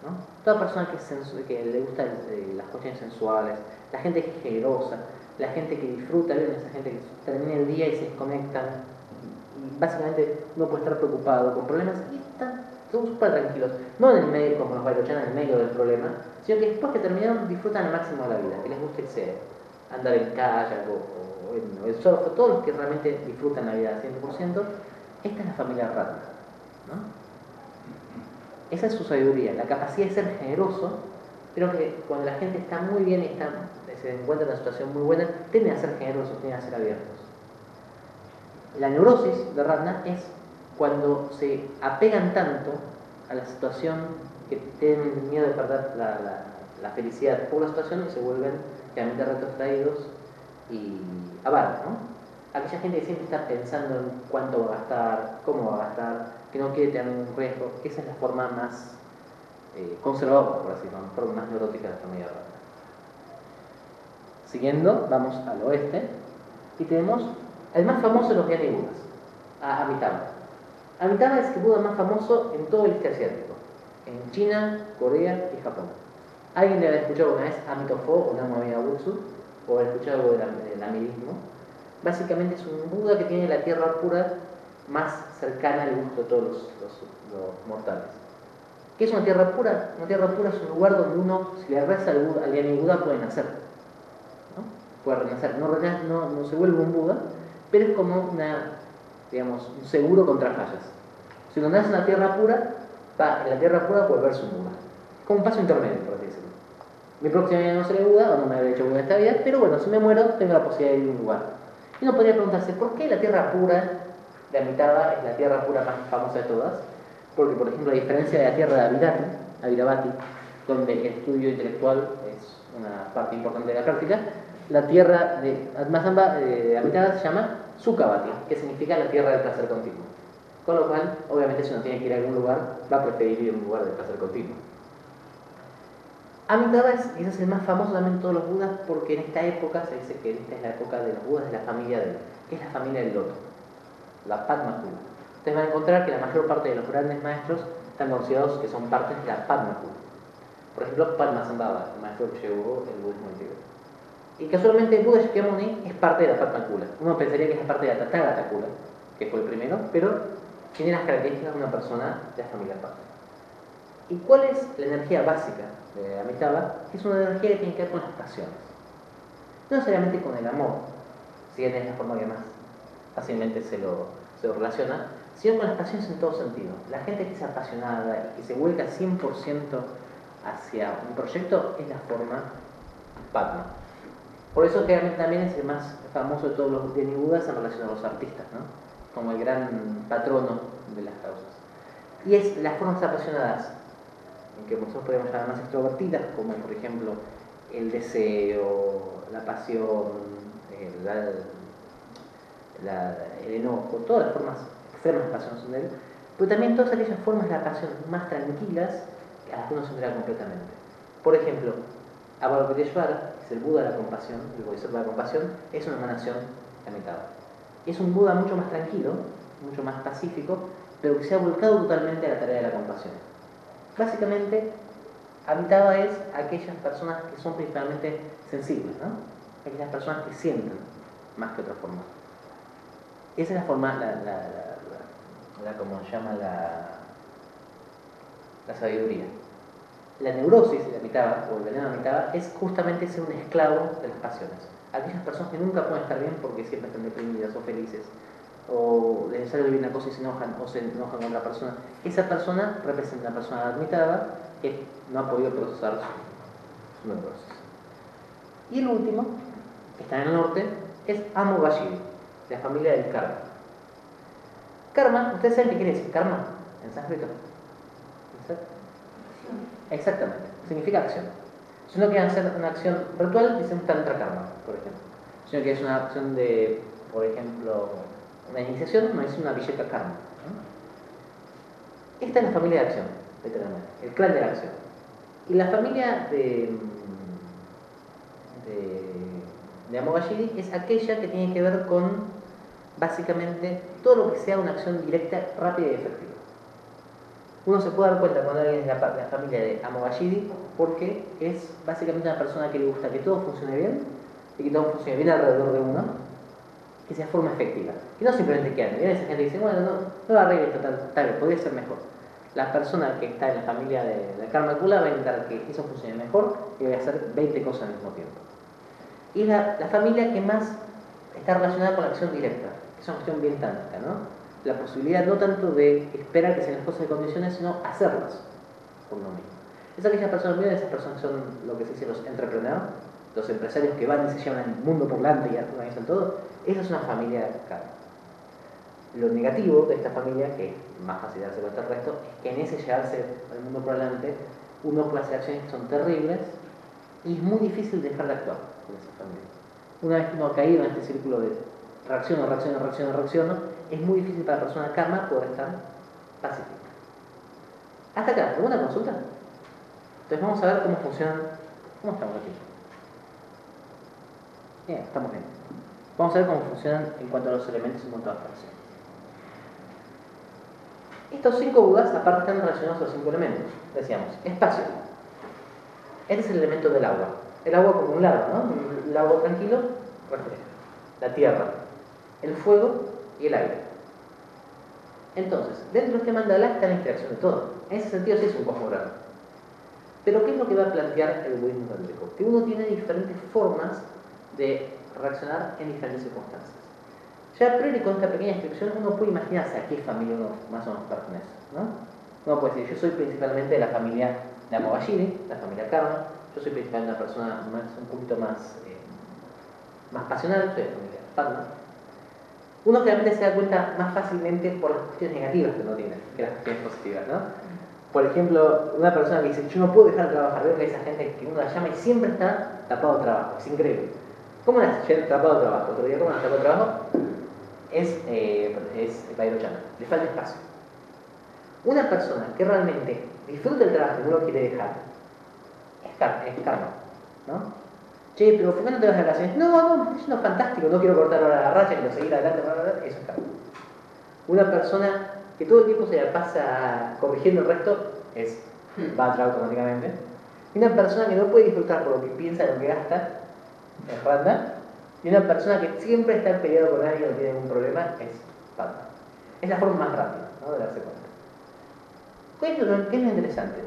¿no? Toda persona que le gustan las cuestiones sensuales, la gente que es generosa, la gente que disfruta, ¿ven? Esa gente que termina el día y se desconectan y básicamente no puede estar preocupado con problemas y están súper tranquilos, no en el medio como los vairochanas, en el medio del problema, sino que después que terminaron disfrutan al máximo de la vida, que les guste irse andar en kayak o en el surf, todos los que realmente disfrutan la vida al 100%, esta es la familia Ratna, ¿no? Esa es su sabiduría, la capacidad de ser generoso, pero que cuando la gente está muy bien y se encuentra en una situación muy buena, tienden a ser generosos, tienden a ser abiertos. La neurosis de Ratna es cuando se apegan tanto a la situación que tienen miedo de perder la felicidad por la situación y se vuelven realmente retrotraídos y avaros, ¿no? Aquella gente que siempre está pensando en cuánto va a gastar, cómo va a gastar, que no quiere tener ningún riesgo, esa es la forma más conservadora, por así decirlo, la forma más neurótica de la familia Ratna. Siguiendo, vamos al oeste y tenemos el más famoso de los Gyani Budas, a Amitabha. Amitabha es el Buda más famoso en todo el este asiático, en China, Corea y Japón. ¿Alguien debe haber escuchado una vez Amitofo o Namo Amida Butsu? O haber escuchado algo del amilismo. Básicamente es un Buda que tiene la tierra pura más cercana al gusto de todos los mortales. ¿Qué es una tierra pura? Una tierra pura es un lugar donde uno, si le reza al Gyani Buda, puede nacer, ¿no? Puede renacer, no se vuelve un Buda, pero es como un seguro contra fallas. Si uno nace en la tierra pura, va en la tierra pura puede verse un Buda. Es como un paso intermedio, por así decirlo. Mi próxima vida no seré Buda, o no me habré hecho Buda esta vida, pero bueno, si me muero, tengo la posibilidad de ir a un lugar. Y uno podría preguntarse, ¿por qué la tierra pura de Amitabha es la tierra pura más famosa de todas? Porque, por ejemplo, a diferencia de la tierra de Aviravati, donde el estudio intelectual es una parte importante de la práctica, la tierra de Amitabha se llama Sukhavati, que significa la tierra del placer continuo. Con lo cual, obviamente, si uno tiene que ir a algún lugar, va a preferir ir a un lugar de placer continuo. Amitabha es quizás el más famoso también de todos los Budas, porque en esta época se dice que esta es la época de los Budas de la familia que es la familia del loto, la Padmakula. Ustedes van a encontrar que la mayor parte de los grandes maestros están considerados que son partes de la Padmakula. Por ejemplo, Padmasambhava, el maestro que llevó el budismo antiguo. Y casualmente Buda Shakyamuni es parte de la Padmakula. Uno pensaría que es parte de la Tathagata Kula, que fue el primero, pero tiene las características de una persona de la familia Padma. ¿Y cuál es la energía básica de Amitabha? Es una energía que tiene que ver con las pasiones. No necesariamente con el amor, si bien es la forma que más fácilmente se lo relaciona, sino con las pasiones en todo sentido. La gente que es apasionada y que se vuelca 100% hacia un proyecto es la forma Padma. Por eso que también es el más famoso de todos los Demibudas en relación a los artistas, ¿no? Como el gran patrono de las causas. Y es las formas apasionadas, que nosotros podemos llamar más extrovertidas, como por ejemplo el deseo, la pasión, el enojo, todas las formas extremas de pasión son de él, pero también todas aquellas formas de la pasión más tranquilas a las que uno se entrega completamente. Por ejemplo, Avalokiteshvara, que es el Buda de la compasión, el Bodhisattva de la compasión, es una emanación de Amitabha. Es un Buda mucho más tranquilo, mucho más pacífico, pero que se ha volcado totalmente a la tarea de la compasión. Básicamente, Amitabha es aquellas personas que son principalmente sensibles, ¿no? Aquellas personas que sienten más que otra forma. Esa es la forma, como se llama la sabiduría. La neurosis de Amitabha, o el veneno de Amitabha, es justamente ser un esclavo de las pasiones. Aquellas personas que nunca pueden estar bien porque siempre están deprimidas o felices, o les sale bien una cosa y se enojan, o se enojan con otra persona. Esa persona representa una persona Amitabha que no ha podido procesar su neurosis. Y el último, que está en el norte, es Amoghashiri, de la familia del karma. Karma, ¿ustedes saben qué quiere decir karma en sánscrito? Exactamente, significa acción. Si uno quiere hacer una acción ritual, dicen tantra karma, por ejemplo. Si uno quiere hacer una acción de, por ejemplo, una iniciación, no es una villeta karma, ¿no? Esta es la familia de acción, literalmente, el clan de la acción. Y la familia de Amoghashiri es aquella que tiene que ver con, básicamente, todo lo que sea una acción directa, rápida y efectiva. Uno se puede dar cuenta cuando alguien es de la familia de Amoghashiri porque es básicamente una persona que le gusta que todo funcione bien y que todo funcione bien alrededor de uno, que sea de forma efectiva. Y no simplemente que ande. Viene esa gente que dice, bueno, no lo arregle esto, tal vez, podría ser mejor. La persona que está en la familia de Karma Kula va a intentar que eso funcione mejor y va a hacer 20 cosas al mismo tiempo. Y la familia que más está relacionada con la acción directa, que es una cuestión bien tántrica, ¿no? La posibilidad no tanto de esperar que sean las cosas de condiciones, sino hacerlas por uno mismo. Es aquellas personas, miren, esas personas que son lo que se dice los entrepreneurs, los empresarios que van y se llevan el mundo por delante y organizan todo. Esa es una familia karma. Lo negativo de esta familia, que es más fácil de darse cuenta del resto, es que en ese llevarse el mundo por delante, uno puede hacer acciones que son terribles y es muy difícil dejar de actuar con esa familia. Una vez que uno ha caído en este círculo de reacciono, es muy difícil para la persona karma poder estar pacífica. Hasta acá, ¿alguna consulta? Entonces vamos a ver cómo funcionan. ¿Cómo estamos aquí? Bien, estamos bien. Vamos a ver cómo funcionan en cuanto a los elementos en cuanto a abstracción. Estos 5 budas aparte están relacionados a los 5 elementos. Decíamos, espacio. Este es el elemento del agua. El agua como un lago, ¿no? Un lago tranquilo refresca. La tierra, el fuego y el aire. Entonces, dentro de este mandala está la interacción de todo. En ese sentido sí es un cosmograma. Pero ¿qué es lo que va a plantear el budismo tántrico? Que uno tiene diferentes formas de reaccionar en diferentes circunstancias. Ya a priori con esta pequeña descripción uno puede imaginarse a qué familia uno más o menos pertenece, ¿no? Uno puede decir, yo soy principalmente de la familia de Amoghashiri, la familia karma. Yo soy principalmente una persona un poquito más pasional, soy de la familia Padma. Uno realmente se da cuenta más fácilmente por las cuestiones negativas que uno tiene que las cuestiones positivas, ¿no? Por ejemplo, una persona que dice, yo no puedo dejar de trabajar, veo que esa gente que uno la llama y siempre está tapado de trabajo, es increíble. ¿Cómo la tapado de trabajo? Otro día, ¿cómo la tapado de trabajo? Es Vairochana, le falta espacio. Una persona que realmente disfruta el trabajo y no lo quiere dejar, es karma, ¿no? Che, pero ¿por qué no te vas de vacaciones? No, es fantástico, no quiero cortar ahora la racha, quiero seguir adelante, eso es karma. Una persona que todo el tiempo se la pasa corrigiendo el resto, es Vajra automáticamente. Y una persona que no puede disfrutar por lo que piensa, lo que gasta, es Randa. Y una persona que siempre está peleado con alguien o tiene algún problema, es Padma. Es la forma más rápida. ¿no? De darse cuenta. ¿Qué es lo interesante?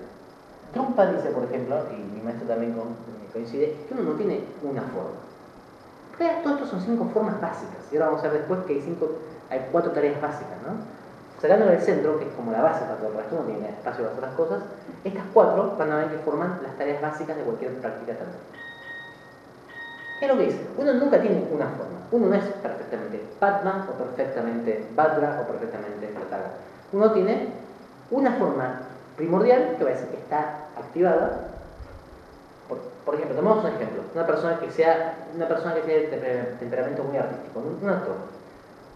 Trumpa dice, por ejemplo, y mi maestro también coincide, que uno no tiene una forma. En realidad, todo esto son 5 formas básicas. Y ahora vamos a ver después que hay 4 tareas básicas, ¿no? Sacando del centro, que es como la base para todo el resto, no tiene espacio para otras cosas, estas 4 van a ver que forman las tareas básicas de cualquier práctica también. ¿Qué es lo que dice? Uno nunca tiene una forma. Uno no es perfectamente Batman, o perfectamente Batra, o perfectamente Tataga. Uno tiene una forma primordial que va a decir que está activada. Por ejemplo, tomamos un ejemplo. Una persona que sea de temperamento muy artístico, un actor.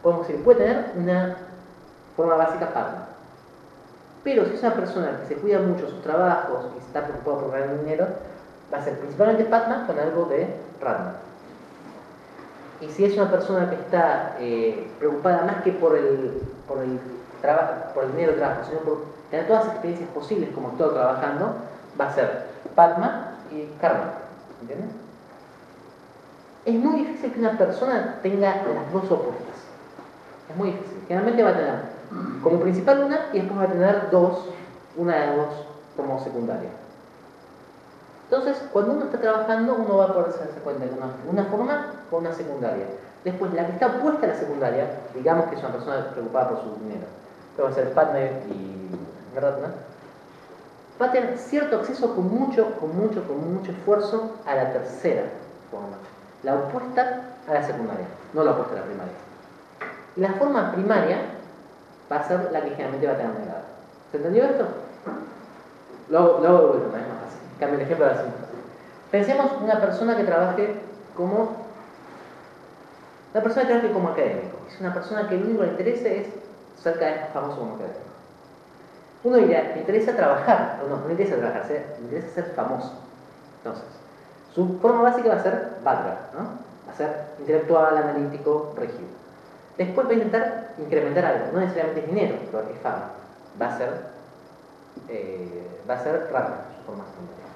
Podemos decir, puede tener una forma básica Batman. Pero si es una persona que se cuida mucho de sus trabajos y está preocupada por ganar dinero, va a ser principalmente Batman con algo de Ratman. Y si es una persona que está preocupada más que por el dinero del trabajo, sino por tener todas las experiencias posibles como actor trabajando, va a ser Batman y Karma. ¿Entiendes? Es muy difícil que una persona tenga las dos opuestas. Es muy difícil. Generalmente va a tener como principal una y después va a tener una de las dos como secundaria. Entonces, cuando uno está trabajando, uno va a poder darse cuenta de una forma o una secundaria. Después, la que está opuesta a la secundaria, digamos que es una persona preocupada por su dinero, que va a ser Padme y Ratna, va a tener cierto acceso con mucho esfuerzo a la tercera forma, la opuesta a la secundaria, no la opuesta a la primaria. Y la forma primaria va a ser la que generalmente va a tener negada. ¿Se entendió esto? Lo hago de vuelta, es más fácil. Cambio el ejemplo a la siguiente. Pensemos una persona que trabaje como académico. Es una persona que lo único que le interesa es ser cada vez más famoso como académico. Uno diría, le interesa trabajar, pero no le interesa trabajar, le interesa ser famoso. Entonces, su forma básica va a ser Batra, ¿no? Va a ser intelectual, analítico, rígido. Después va a intentar incrementar algo, no necesariamente es dinero, pero es fama. Va a ser Ratna, su forma secundaria.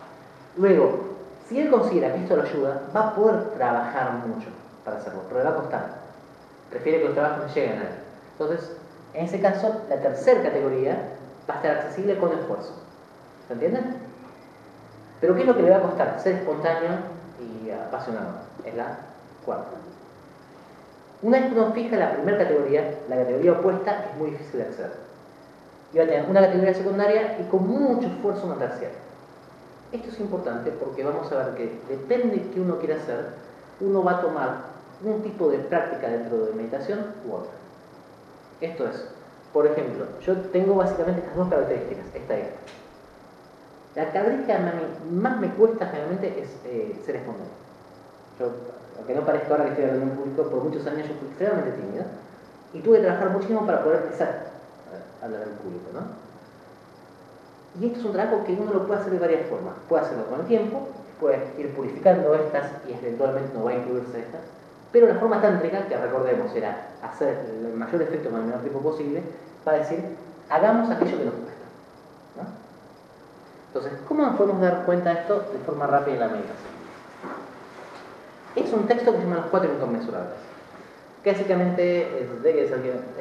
Luego, si él considera que esto lo ayuda, va a poder trabajar mucho para hacerlo, pero le va a costar. Prefiere que los trabajos no lleguen a él. Entonces, en ese caso, la tercera categoría va a estar accesible con esfuerzo. ¿Se entiende? Pero ¿qué es lo que le va a costar? Ser espontáneo y apasionado. Es la cuarta. Una vez que uno fija la primera categoría, la categoría opuesta es muy difícil de acceder. Y va a tener una categoría secundaria y con mucho esfuerzo una terciaria. Esto es importante porque vamos a ver que depende de qué uno quiera hacer, uno va a tomar un tipo de práctica dentro de meditación u otra. Esto es, por ejemplo, yo tengo básicamente estas dos características, esta y esta. La característica que más me cuesta generalmente es ser espontáneo. Yo, aunque no parezca ahora que estoy hablando en público, por muchos años yo fui extremadamente tímido y tuve que trabajar muchísimo para poder empezar a hablar en público, ¿no? Y esto es un trabajo que uno lo puede hacer de varias formas. Puede hacerlo con el tiempo, puede ir purificando estas y eventualmente no va a incluirse estas. Pero la forma tántrica, que recordemos era hacer el mayor efecto con el menor tiempo posible, va a decir, hagamos aquello que nos cuesta, ¿no? Entonces, ¿cómo nos podemos dar cuenta de esto de forma rápida en la meditación? Es un texto que se llama Los 4 inconmensurables. Que básicamente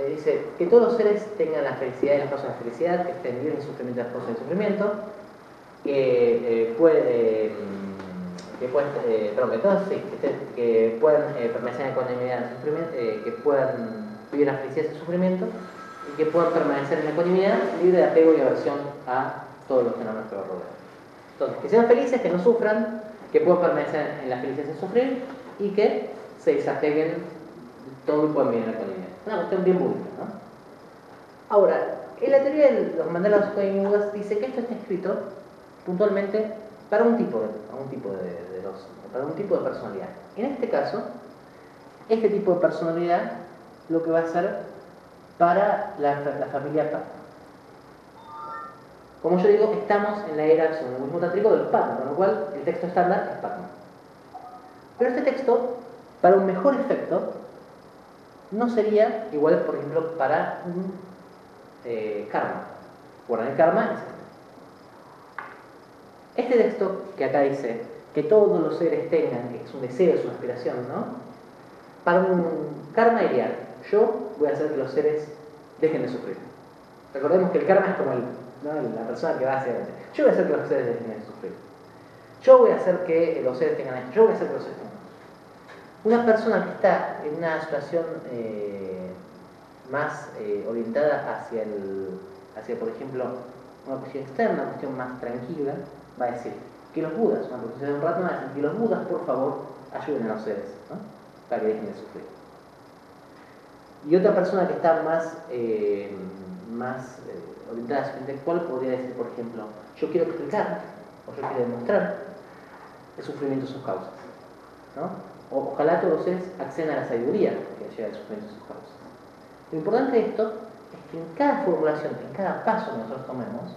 dice que todos los seres tengan la felicidad y las causas de felicidad, que estén libres de sufrimiento y las causas de sufrimiento, que puedan permanecer en ecuanimidad del sufrimiento, que puedan vivir la felicidad sin sufrimiento y que puedan permanecer en ecuanimidad libre de apego y aversión a todos los fenómenos que los rodean. Entonces, que sean felices, que no sufran, que puedan permanecer en la felicidad sin sufrir y que se desapeguen todo y puedan vivir en la ecuanimidad. Una cuestión bien budista, ¿no? Ahora, en la teoría de los mandalas Budas dice que esto está escrito puntualmente para un tipo de personalidad. En este caso, este tipo de personalidad lo que va a ser para la familia Padma. Como yo digo, estamos en la era, según el budismo tántrico, del Padma, con lo cual el texto estándar es Padma. Pero este texto, para un mejor efecto, no sería igual, por ejemplo, para un karma. Bueno, el karma es este texto que acá dice que todos los seres tengan, que es un deseo, es una aspiración, ¿no? Para un karma diría, yo voy a hacer que los seres dejen de sufrir. Recordemos que el karma es como la persona que va hacia adelante. Yo voy a hacer que los seres dejen de sufrir. Yo voy a hacer que los seres tengan esto. Yo voy a hacer que los seres tengan esto. Una persona que está en una situación más orientada hacia, por ejemplo, una cuestión externa, una cuestión más tranquila, va a decir que los budas, una profesión de un rato, va a decir que los budas, por favor, ayuden a los seres, ¿no? Para que dejen de sufrir. Y otra persona que está más orientada hacia lo intelectual podría decir, por ejemplo, yo quiero explicar o yo quiero demostrar el sufrimiento de sus causas, ¿no? Ojalá todos los seres accedan a la sabiduría que lleva el sufrimiento de sus causas. Lo importante de esto es que en cada formulación, en cada paso que nosotros tomemos,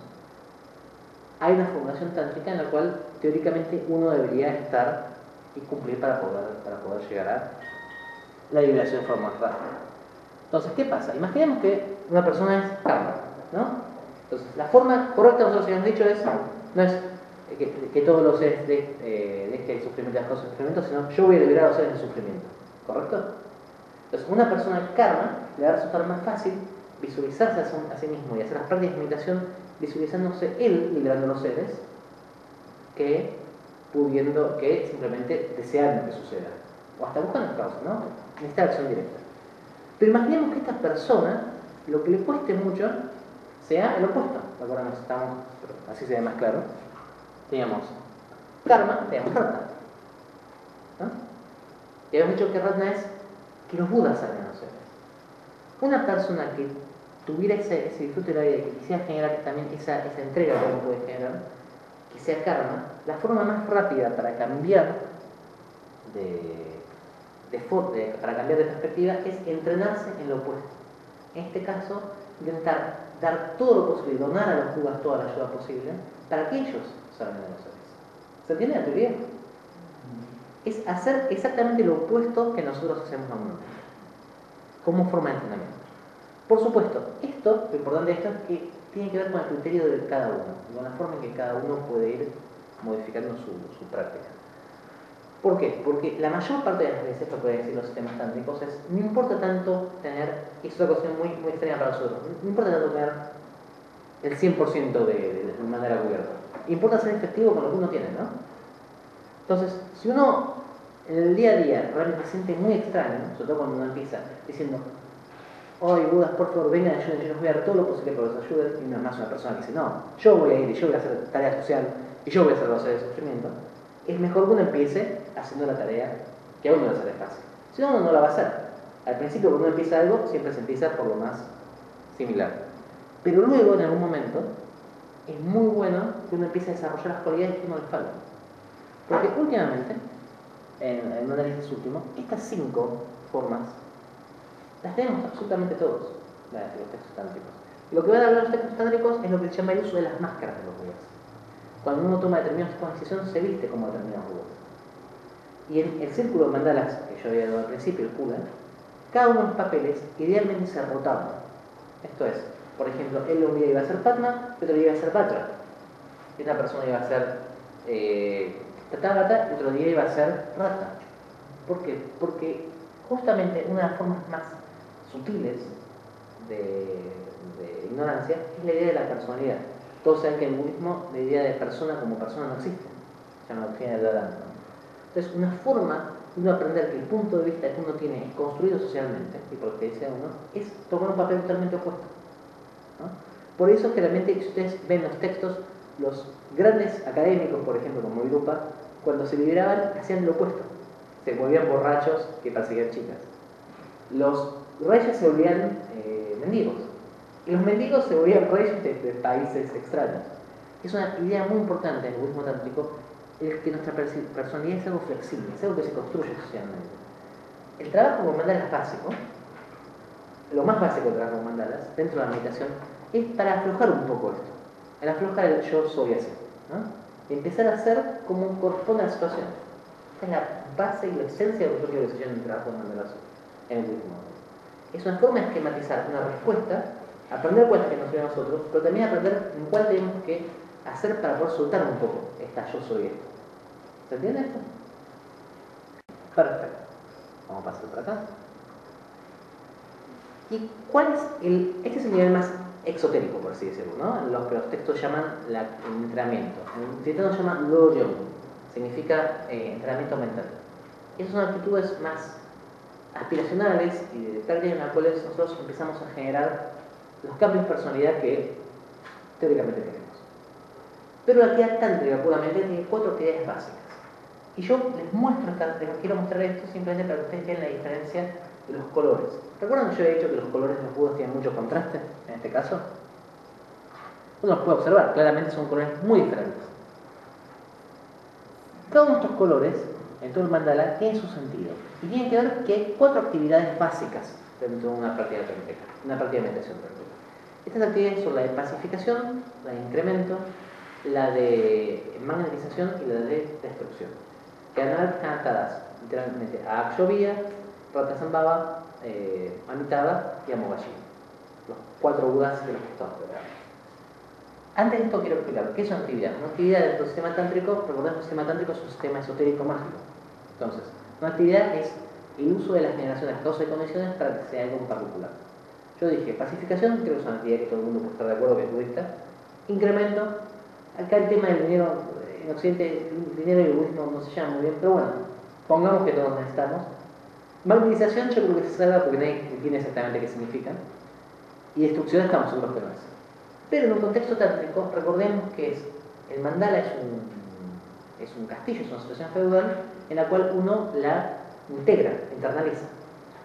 hay una formulación tántrica en la cual teóricamente uno debería estar y cumplir para poder llegar a la liberación de forma más rápida. Entonces, ¿qué pasa? Imaginemos que una persona es karma, ¿no? Entonces, la forma correcta, nosotros habíamos dicho, no es que todos los seres dejen el sufrimiento, las causas del sufrimiento, sino yo voy a liberar a los seres del sufrimiento, ¿correcto? Entonces, una persona de karma le va a resultar más fácil visualizarse a sí mismo y hacer las prácticas de meditación visualizándose él liberando a los seres que simplemente deseando que suceda o hasta buscando causas, ¿no? Necesita acción directa. Pero imaginemos que esta persona lo que le cueste mucho sea el opuesto. Recordemos, así se ve más claro. Teníamos karma, teníamos ratna, ¿no? Y habíamos dicho que ratna es que los budas salgan a los seres. Una persona que tuviera ese disfrute de la vida y que quisiera generar también esa entrega que uno puede generar, que sea karma, la forma más rápida para cambiar para cambiar de perspectiva es entrenarse en lo opuesto. En este caso, intentar dar todo lo posible, donar a los budas toda la ayuda posible para que ellos salgan de los seres. ¿Se entiende la teoría? Es hacer exactamente lo opuesto que nosotros hacemos normalmente, como forma de entrenamiento. Por supuesto, lo importante de esto es que tiene que ver con el criterio de cada uno, y con la forma en que cada uno puede ir modificando su práctica. ¿Por qué? Porque la mayor parte de las veces, lo que pueden decir los sistemas tántricos, no importa tanto tener, y es una cuestión muy, muy extraña para nosotros, no importa tanto tener el 100% de manera cubierta. Importa ser efectivo con lo que uno tiene, ¿no? Entonces, si uno en el día a día realmente se siente muy extraño, sobre todo cuando uno empieza diciendo, hoy budas, por favor, vengan, ayuden, yo les voy a dar todo lo posible para que los ayuden, y no es más una persona que dice, no, yo voy a ir y yo voy a hacer tarea social y yo voy a hacer los de sufrimiento, es mejor que uno empiece haciendo la tarea que a uno le sale fácil. Si no, uno no la va a hacer. Al principio, cuando uno empieza algo, siempre se empieza por lo más similar. Pero luego, en algún momento, es muy bueno que uno empiece a desarrollar las cualidades que uno le faltan. Porque últimamente, en un análisis último, estas 5 formas las tenemos absolutamente todos, las de los textos tántricos. Y lo que van a hablar los textos tántricos es lo que se llama el uso de las máscaras de los budas. Cuando uno toma determinados tipos de decisión, se viste como determinados budas. Y en el círculo de mandalas que yo había dado al principio, el Pula, cada uno de los papeles idealmente se rotaban. Esto es, por ejemplo, él un día iba a ser Padma, y otro día iba a ser Vajra. Y otra persona iba a ser Tathagata, y otro día iba a ser Rata. ¿Por qué? Porque justamente una de las formas más sutiles de ignorancia es la idea de la personalidad. Todos saben que en el budismo la idea de persona como persona no existe, se llama doctrina del Vedanta. Entonces, una forma de uno aprender que el punto de vista que uno tiene es construido socialmente, y por lo que dice uno, es tomar un papel totalmente opuesto, ¿no? Por eso, generalmente, si ustedes ven los textos, los grandes académicos, por ejemplo, como Virupa, cuando se liberaban, hacían lo opuesto. Se volvían borrachos que perseguían chicas. Los reyes se volvían mendigos. Y los mendigos se volvían reyes de países extraños. Es una idea muy importante en el budismo tántrico, es que nuestra personalidad es algo flexible, es algo que se construye socialmente. El trabajo con mandalas básico, lo más básico del trabajo con mandalas, dentro de la meditación, es para aflojar un poco esto. El aflojar el yo soy así, ¿no? Y empezar a hacer como corresponde a la situación. Esta es la base y la esencia de lo que yo quiero que se llame el trabajo con mandalas en el budismo. Es una forma de esquematizar una respuesta, aprender cuál es que nos viene a nosotros, pero también aprender en cuál tenemos que hacer para poder soltar un poco esta yo soy esto. ¿Se entiende esto? Perfecto. Vamos a pasar por acá. ¿Y cuál es este es el nivel más exotérico, por así decirlo, ¿no? Los que los textos llaman el entrenamiento. El tibetano se llama Lojong, significa entrenamiento mental. Esas son actitudes más aspiracionales y de práctica en las cuales nosotros empezamos a generar los cambios de personalidad que teóricamente queremos. Pero la actividad tántrica puramente tiene 4 actividades básicas. Y yo les quiero mostrar esto simplemente para que ustedes vean la diferencia de los colores. ¿Recuerdan que yo he dicho que los colores de los budas tienen mucho contraste en este caso? Uno los puede observar, claramente son colores muy diferentes. Cada uno de estos colores en todo el mandala tiene su sentido. Y tiene que ver que hay 4 actividades básicas dentro de una práctica tántrica, una práctica de meditación tántrica. Estas actividades son la de pacificación, la de incremento, la de magnetización y la de destrucción. Que han cantadas literalmente a Akshobhya, Ratasambhava, Amitabha y Amoghashina. Los 4 budas de los que estamos hablando. Antes de esto quiero explicar qué es una actividad. Una actividad dentro del sistema tántrico, recordemos que el sistema tántrico es un sistema esotérico mágico. Entonces, una actividad es el uso de las generaciones, causas y condiciones para que sea algo en particular. Yo dije pacificación, creo que es una actividad que todo el mundo puede estar de acuerdo que es budista. Incremento, acá el tema del dinero, en Occidente el dinero y el budismo no se llaman muy bien, pero bueno, pongamos que todos necesitamos. Magnetización yo creo que se salva porque nadie entiende exactamente qué significa. Y destrucción estamos seguros que no es. Pero en un contexto tántrico, recordemos que el mandala es un castillo, es una situación feudal en la cual uno la integra, internaliza.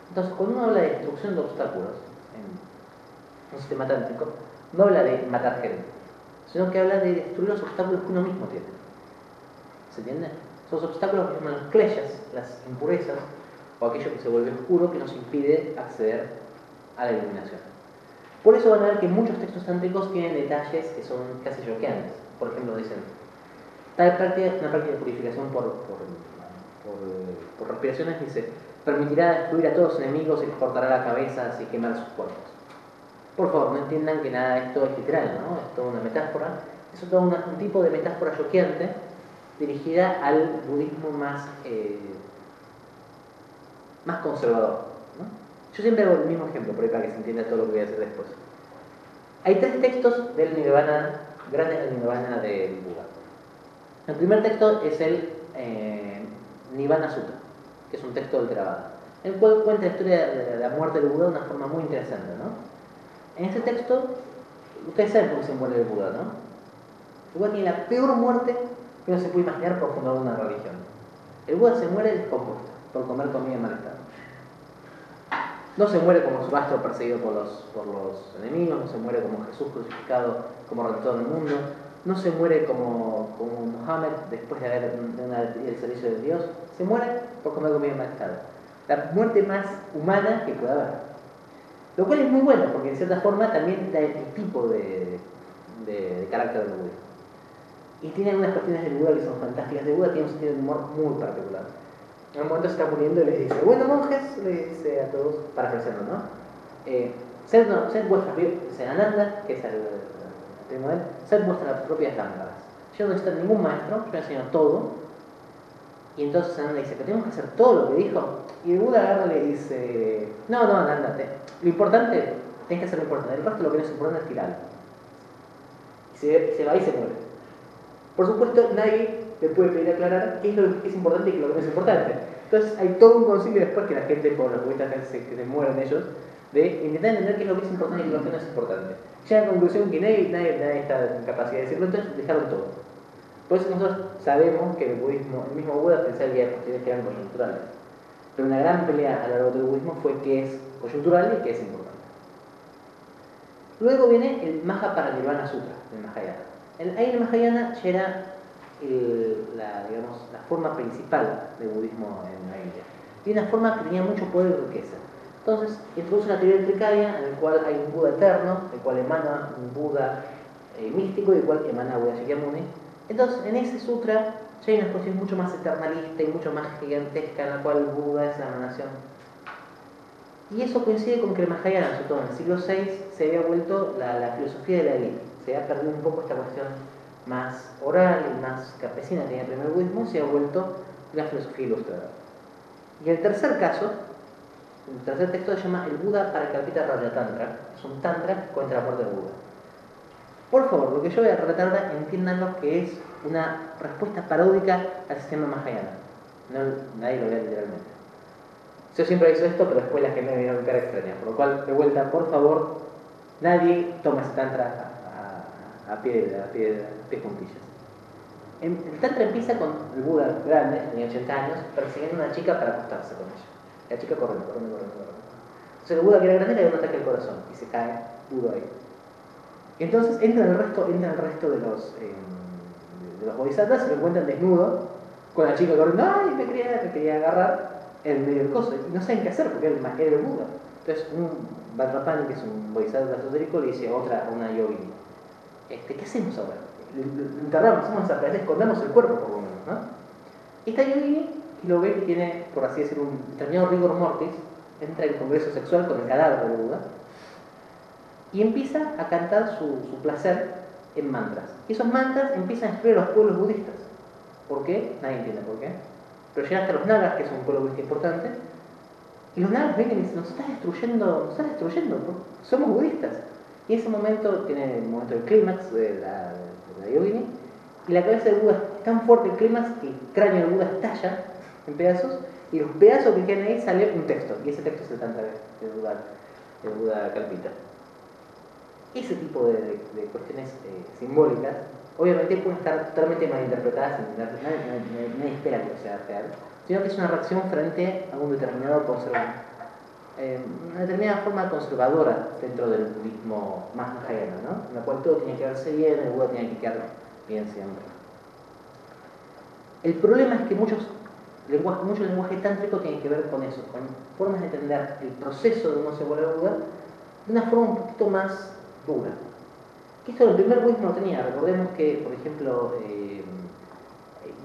Entonces, cuando uno habla de destrucción de obstáculos en un sistema tántrico, no habla de matar gente, sino que habla de destruir los obstáculos que uno mismo tiene. ¿Se entiende? Esos obstáculos que se llaman los kleshas, las impurezas, o aquello que se vuelve oscuro que nos impide acceder a la iluminación. Por eso van a ver que muchos textos tántricos tienen detalles que son casi choqueantes. Por ejemplo, dicen, tal práctica es una práctica de purificación por respiraciones, dice, permitirá destruir a todos los enemigos y les cortará la cabeza y quemar sus cuerpos. Por favor, no entiendan que nada de esto es literal, ¿no? Es toda una metáfora. Es todo un tipo de metáfora choqueante dirigida al budismo más conservador, ¿no? Yo siempre hago el mismo ejemplo, por ahí para que se entienda todo lo que voy a hacer después. Hay 3 textos del Nirvana, grandes del Nirvana del Buda. El primer texto es el Nirvana Sutta, que es un texto del Theravada, en el cual cuenta la historia de la muerte del Buda de una forma muy interesante, ¿no? En ese texto, ustedes saben por qué se muere el Buda, ¿no? El Buda tiene la peor muerte que uno se puede imaginar por fundar una religión. El Buda se muere descompuesto por comer comida en mal estado. No se muere como su rastro perseguido por los enemigos, no se muere como Jesús crucificado como redentor del mundo, no se muere como Mohammed después de haber el servicio de Dios, se muere por comer comida en mal estado. La muerte más humana que pueda haber. Lo cual es muy bueno, porque en cierta forma también da el tipo de carácter del budismo. Y tiene algunas cuestiones del Buda que son fantásticas. El Buda tiene un sentido de humor muy particular. En un momento se está muriendo y les dice, bueno monjes, le dice a todos, parafraseando, ¿no? Sed vuestras dice Ananda, que es el primo de él, sed vuestras propias lámparas. Yo no necesito ningún maestro, yo enseño todo. Y entonces Ananda dice, pero tenemos que hacer todo lo que dijo. Y el Buda agarra y le dice, no, Ananda, lo importante, tienes que hacer lo importante, el resto lo que no es importante es tirarlo. Y se va y se muere. Por supuesto, nadie le puede pedir aclarar qué es lo que es importante y qué es lo que no es importante. Entonces hay todo un concilio después que la gente, por los budistas que se mueren ellos, de intentar entender qué es lo que es importante y qué es lo que no es importante. Llega a la conclusión que nadie está en capacidad de decirlo, entonces dejaron todo. Por eso nosotros sabemos que el budismo, el mismo Buda pensaba que las cuestiones que eran coyunturales. Pero una gran pelea a lo largo del budismo fue qué es coyuntural y qué es importante. Luego viene el Mahaparinirvana Sutra, del Mahayana. Ahí en el Mahayana ya era la forma principal del budismo en la India. Y una forma que tenía mucho poder y riqueza. Entonces, introduce una teoría tricaria en la cual hay un Buda eterno, del cual emana un Buda místico y del cual emana Buda Shakyamuni. Entonces, en ese sutra ya hay una cuestión mucho más eternalista y mucho más gigantesca en la cual Buda es la emanación. Y eso coincide con que el Mahayana, sobre todo en el siglo VI, se había vuelto la filosofía de la élite. Se había perdido un poco esta cuestión más oral y más campesina que tenía el primer budismo, se ha vuelto la filosofía ilustrada. Y el tercer caso, el tercer texto se llama el Buda Parakalpita Rajatantra, Esto es un tantra que cuenta la muerte de Buda. Por favor, lo que yo voy a tratar de entiendan que es una respuesta paródica al sistema Mahayana. No, nadie lo vea literalmente. Yo siempre hice esto, pero después la gente me vino a cara extraña. Por lo cual, de vuelta, por favor, nadie toma ese tantra a pie juntillas. El tantra empieza con el Buda grande, tenía 80 años, persiguiendo a una chica para acostarse con ella. La chica corriendo. Entonces el Buda, que era grande, le da un ataque al corazón y se cae Buda ahí. Y entonces entra el resto de los bodhisattvas y lo encuentran desnudo, con la chica corriendo, ¡ay! Me quería agarrar en medio del coso. Y no saben qué hacer porque era el Buda. Entonces un Vajrapani, que es un bodhisattva esotérico, le dice a una yogini, ¿qué hacemos ahora? Lo enterramos, escondamos el cuerpo por lo menos, ¿no? Esta yogini, que lo ve que tiene, por así decirlo, un determinado rigor mortis, entra en congreso sexual con el cadáver de Buda y empieza a cantar su placer en mantras. Y esos mantras empiezan a destruir a los pueblos budistas. ¿Por qué? Nadie entiende por qué. Pero llegan hasta los nagas, que es un pueblo budista importante, y los nagas ven y dicen, nos estás destruyendo, somos budistas. Y en ese momento tiene el momento del clímax de la yogini, y la cabeza de Buda es tan fuerte el clímax que el cráneo de Buda estalla en pedazos, y los pedazos que quedan ahí sale un texto, y ese texto es el tantra de Buda Kalpita. Ese tipo de cuestiones simbólicas obviamente pueden estar totalmente malinterpretadas, nadie espera que sea real, sino que es una reacción frente a un determinado una determinada forma conservadora dentro del budismo más mahayana, ¿no? En la cual todo tiene que verse bien, el Buda tiene que quedar bien siempre. El problema es que mucho lenguaje tántrico tiene que ver con eso, con formas de entender el proceso de uno se vuelve Buda de una forma un poquito más dura. Que esto en el primer budismo no tenía. Recordemos que, por ejemplo,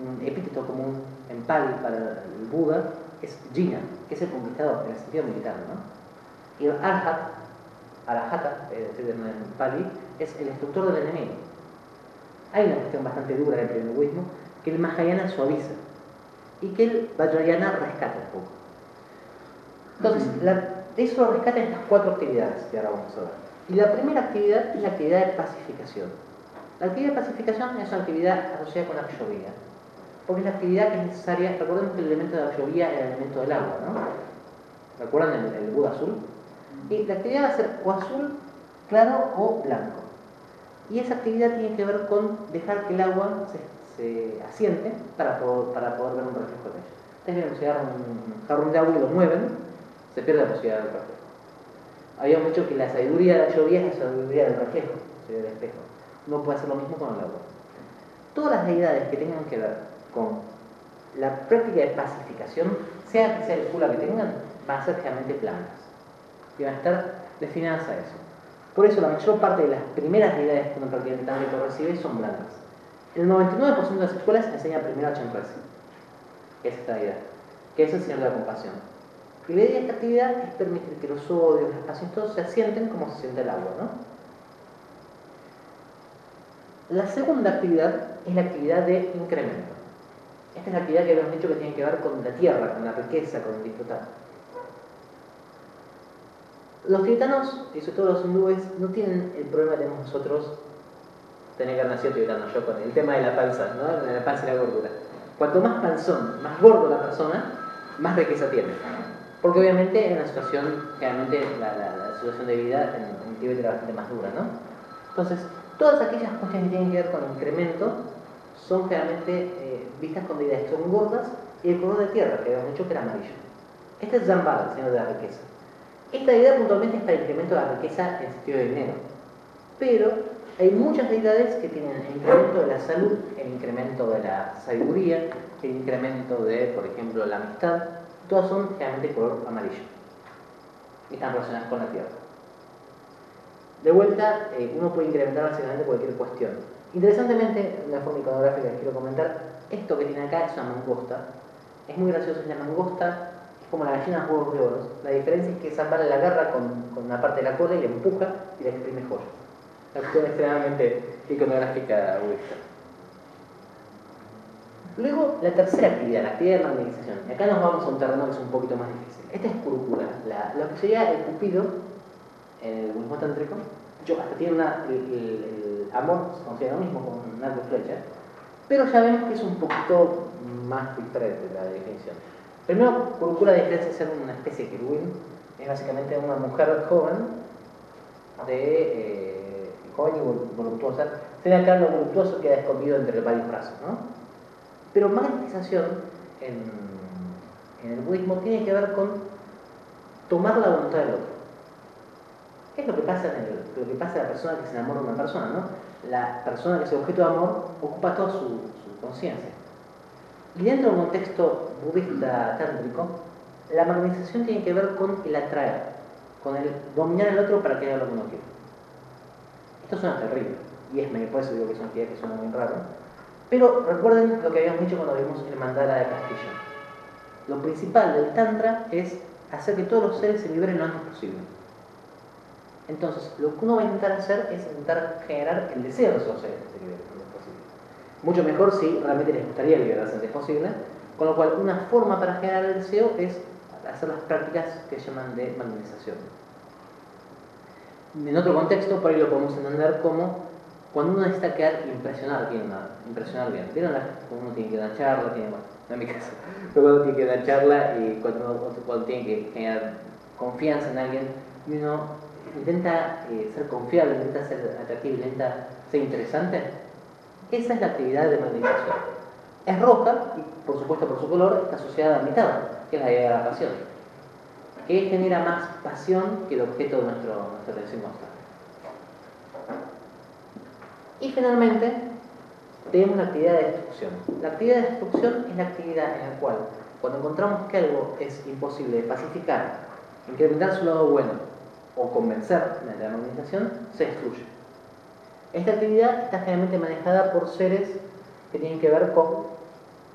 un epíteto común en Pali para el Buda es Jina, que es el conquistador en el sentido militar, ¿no? Y el Arahata, en Pali, es el destructor del enemigo. Hay una cuestión bastante dura en el primer budismo que el Mahayana suaviza y que el Vajrayana rescata un poco. Entonces, eso rescata estas 4 actividades que ahora vamos a ver. Y la primera actividad es la actividad de pacificación. La actividad de pacificación es una actividad asociada con la akshobhya, porque es la actividad que es necesaria. Recordemos que el elemento de la akshobhya es el elemento del agua, ¿no? ¿Recuerdan el Buda azul? Y la actividad va a ser o azul, claro o blanco. Y esa actividad tiene que ver con dejar que el agua se asiente para poder ver un reflejo de ella. Ustedes vieron, si agarran un jarrón de agua y lo mueven, se pierde la posibilidad del reflejo. Habíamos dicho que la sabiduría de la akshobhya es la sabiduría del reflejo, del espejo. Uno puede hacer lo mismo con el agua. Todas las deidades que tengan que ver con la práctica de pacificación, sea que sea el kula que tengan, van a ser generalmente plantas. Y van a estar destinadas a eso. Por eso la mayor parte de las primeras deidades que uno practicante tántrico recibe son blancas. El 99% de las escuelas enseña primero a Chenrezig, que es esta deidad, que es el señor de la compasión. Y la idea de esta actividad es permitir que los odios, las pasiones, todos se asienten como se siente el agua, ¿no? La segunda actividad es la actividad de incremento. Esta es la actividad que habíamos dicho que tiene que ver con la tierra, con la riqueza, con el disfrutar. Los tibetanos, y sobre todo los hindúes, no tienen el problema que tenemos nosotros, tener que haber nacido tibetano yo, con el tema de la panza, ¿no? La panza y la gordura. Cuanto más panzón, más gordo la persona, más riqueza tiene. Porque obviamente en una situación, generalmente la situación de vida en Tíbet era bastante más dura, ¿no? Entonces, todas aquellas cuestiones que tienen que ver con incremento son generalmente vistas con deidades que son gordas y el color de tierra, que habíamos dicho que era amarillo. Este es Zambala, el señor de la riqueza. Esta deidad puntualmente es para el incremento de la riqueza en sentido de dinero. Pero hay muchas deidades que tienen el incremento de la salud, el incremento de la sabiduría, el incremento de, por ejemplo, la amistad. Todas son generalmente de color amarillo y están relacionadas con la tierra. De vuelta, uno puede incrementar básicamente cualquier cuestión. Interesantemente, una forma iconográfica que quiero comentar, esto que tiene acá es una mangosta. Es muy gracioso, es la mangosta, es como la gallina de huevos de oro. La diferencia es que Zambala la agarra con una parte de la cola y la empuja y la exprime joya. La cuestión extremadamente iconográfica budista. Luego, la tercera actividad, la actividad de magnetización. Y acá nos vamos a un terreno que es un poquito más difícil. Esta es Kurukura, lo que sería el cupido en el budismo tántrico, yo hasta tiene el amor se considera lo mismo con un arco y flecha, pero ya vemos que es un poquito más diferente la definición. Primero, Kurukula, a diferencia de ser una especie de querubín, es básicamente una mujer joven, joven y voluptuosa. Tiene acá lo voluptuoso que queda escondido entre varios brazos, ¿no? Pero magnetización en el budismo tiene que ver con tomar la voluntad del otro. ¿Qué es lo que pasa a la persona que se enamora de una persona, ¿no? La persona que es objeto de amor ocupa toda su conciencia. Y dentro del contexto budista tántrico, la magnetización tiene que ver con el atraer, con el dominar al otro para que haga lo que uno quiere. Esto suena terrible, y por eso digo que es una actividad que suena muy raro. Pero recuerden lo que habíamos dicho cuando vimos el mandala de Castillo. Lo principal del Tantra es hacer que todos los seres se liberen lo antes posible. Entonces, lo que uno va a intentar hacer es intentar generar el deseo de esos seres que se liberen lo antes posible. Mucho mejor si realmente les gustaría liberarse lo antes posible, con lo cual una forma para generar el deseo es hacer las prácticas que se llaman de magnetización. En otro contexto, por ahí lo podemos entender como cuando uno necesita quedar impresionar bien. ¿Vieron cuando uno tiene que dar una charla? Bueno, no en mi caso, pero cuando tiene que dar una charla y cuando tiene que generar confianza en alguien y uno intenta ser confiable, intenta ser atractivo, intenta ser interesante, esa es la actividad de magnetización. Es roja y, por supuesto, por su color, está asociada a la mitad, que es la idea de la pasión, que genera más pasión que el objeto de nuestra atención constante. Y finalmente, tenemos la actividad de destrucción. La actividad de destrucción es la actividad en la cual, cuando encontramos que algo es imposible de pacificar, incrementar su lado bueno o convencer mediante la magnetización, se destruye. Esta actividad está generalmente manejada por seres que tienen que ver con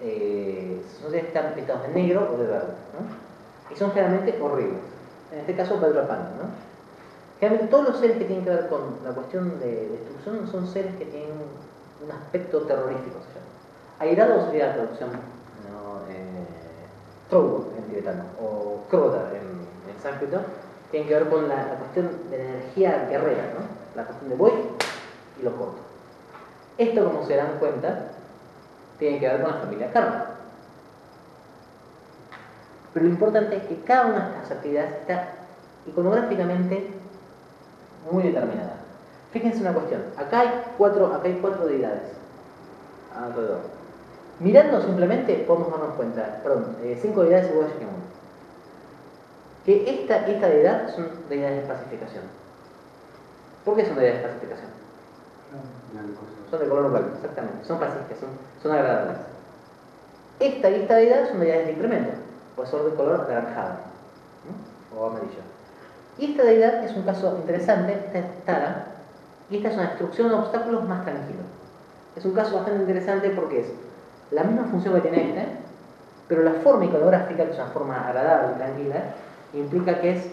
son seres que están pintados de negro o de verde, ¿no? Y son generalmente horribles. En este caso, Vajrapani, ¿no? Generalmente todos los seres que tienen que ver con la cuestión de destrucción son seres que tienen un aspecto terrorífico, se llama. Airado sería la traducción, ¿no? Trogo en tibetano, o Kroda en sánscrito, tienen que ver con la cuestión de la energía guerrera, ¿no? La cuestión de voy y lo corto. Esto, como se dan cuenta, tiene que ver con la familia karma. Pero lo importante es que cada una de estas actividades está iconográficamente muy determinada. Fíjense una cuestión, acá hay cuatro deidades alrededor. Mirando simplemente podemos darnos cuenta, 5 deidades iguales que uno. Que esta deidad son deidades de pacificación. ¿Por qué son deidades de pacificación? Son de color blanco, exactamente. Son pacíficas, son agradables. Esta y esta deidad son deidades de incremento, pues son de color anaranjado, ¿no? O amarillo. Y esta deidad es un caso interesante, esta es Tara, y esta es una destrucción de obstáculos más tranquilo. Es un caso bastante interesante porque es la misma función que tiene este, pero la forma iconográfica, que es una forma agradable y tranquila, implica que es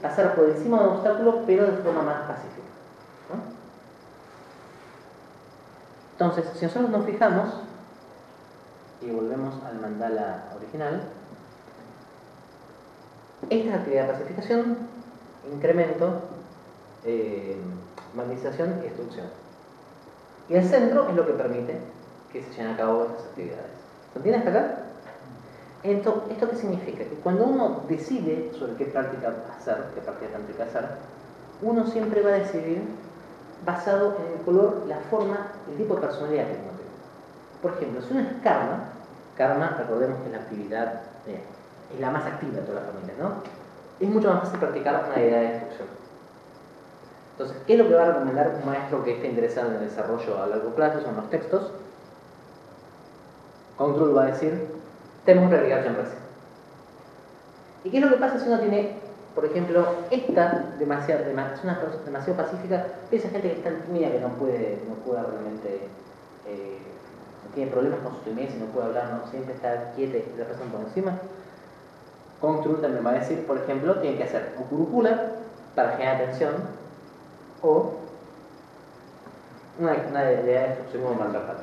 pasar por encima de un obstáculo, pero de forma más pacífica, ¿no? Entonces, si nosotros nos fijamos y volvemos al mandala original, esta es la actividad de pacificación, incremento, magnetización y destrucción. Y el centro es lo que permite que se lleven a cabo estas actividades. ¿Se entiende hasta acá? ¿Esto qué significa? Que cuando uno decide sobre qué práctica hacer, qué práctica tántrica hacer, uno siempre va a decidir basado en el color, la forma, el tipo de personalidad que uno tiene. Por ejemplo, si uno es karma, recordemos que es la actividad, es la más activa de todas las familias, ¿no? Es mucho más fácil practicar una idea de destrucción. Entonces, ¿qué es lo que va a recomendar un maestro que esté interesado en el desarrollo a largo plazo? Son los textos. Control va a decir, tenemos que agregar Jambrasi. ¿Y qué es lo que pasa si uno tiene, por ejemplo, esta es una persona demasiado pacífica, esa gente que es tan tímida que no puede realmente, tiene problemas con su timidez y no puede hablar, no siempre está quieta y le pasan por encima? Control también va a decir, por ejemplo, tiene que hacer un curúcula para generar atención o una idea de destrucción como Vajrapani.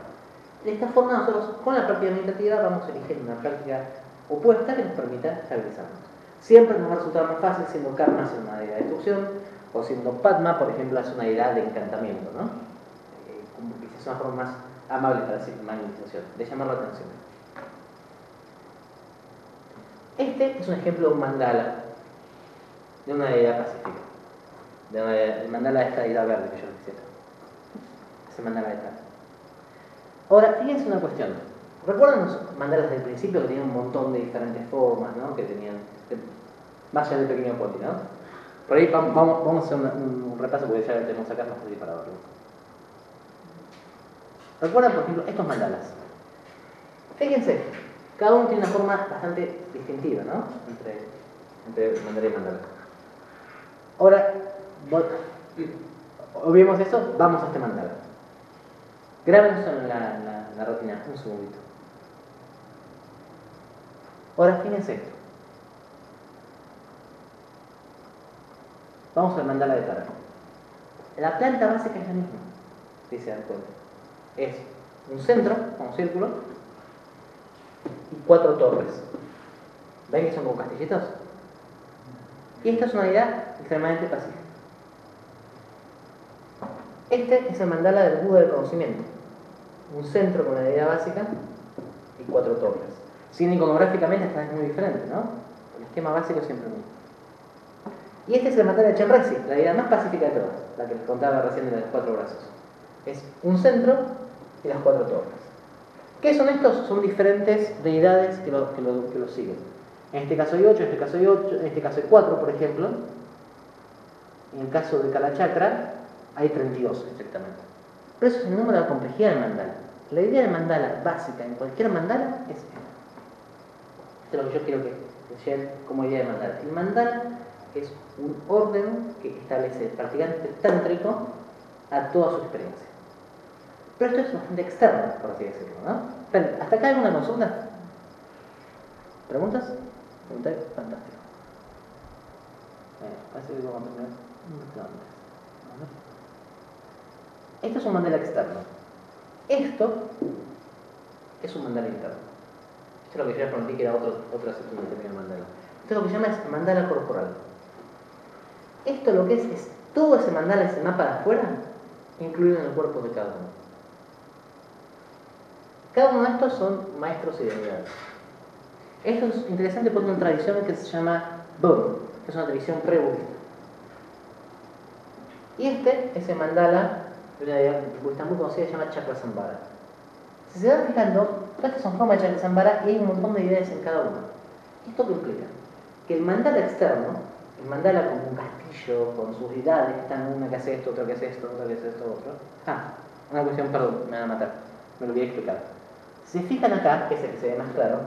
De esta forma, nosotros con la práctica meditativa vamos eligiendo una práctica opuesta que nos permita estabilizarnos. Siempre nos va a resultar más fácil siendo karma hacer una deidad de destrucción, o siendo Padma, por ejemplo, hace una deidad de encantamiento, ¿no? Como que es una forma más amable para decir magnificación, de llamar la atención. Este es un ejemplo de un mandala, de una deidad pacífica, del mandala de esta deidad verde que yo les decía. Ese mandala de tal. Ahora, fíjense una cuestión. ¿Recuerdan los mandalas del principio que tenían un montón de diferentes formas, ¿no? Que tenían, más allá del pequeño poti, ¿no? Por ahí vamos a hacer un repaso porque ya lo tenemos acá, más fácil para verlo. ¿Recuerdan, por ejemplo, estos mandalas? Fíjense, cada uno tiene una forma bastante distintiva, ¿no? Entre mandala y mandala. Ahora, olvidemos eso, vamos a este mandala. Graben eso en la retina, un segundito. Ahora, fíjense esto. Vamos al mandala de Tara. La planta básica es la misma, si se dan cuenta. Es un centro, un círculo, y 4 torres. ¿Ven que son como castillitos? Y esta es una deidad extremadamente pacífica. Este es el mandala del Buda del conocimiento. Un centro con la deidad básica y 4 torres. Sin iconográficamente esta es muy diferente, ¿no? El esquema básico es siempre el mismo. Y este es el mandala de Chenrezig, la deidad más pacífica de todas, la que les contaba recién de los 4 brazos. Es un centro y las 4 torres. ¿Qué son estos? Son diferentes deidades que lo siguen. En este caso hay 8, en este caso hay 8, en este caso hay 4, por ejemplo. En el caso de Kalachakra hay 32 exactamente. Pero eso es el número de la complejidad del mandala. La idea del mandala básica en cualquier mandala es esta. Esto es lo que yo quiero que lleven como idea de mandala. El mandala es un orden que establece el practicante tántrico a toda su experiencia. Pero esto es bastante externo, por así decirlo, ¿no? Pero, ¿hasta acá hay una consulta? ¿Preguntas? ¿Preguntas? Fantástico. Parece que vamos a terminar mucho antes. Esto es un mandala externo. Esto es un mandala interno. Esto es lo que yo les prometí que era otro aspecto de un mandala. Esto es lo que se llama es mandala corporal. Esto lo que es todo ese mandala, ese mapa de afuera, incluido en el cuerpo de cada uno. Cada uno de estos son maestros y divinidades. Esto es interesante porque es una tradición que se llama Bon, que es una tradición pre-budista. Y este es el mandala de una deidad budista muy conocida que se llama Chakrasambhara. Si se van fijando, todas estas son formas de Chakrasambhara y hay un montón de deidades en cada uno. ¿Esto qué implica? Que el mandala externo, el mandala como un castillo con sus deidades, están una que hace esto, otra que hace esto, otra que hace esto, otro. Una cuestión, perdón, me van a matar, me lo voy a explicar. Si se fijan acá, que es el que se ve más claro,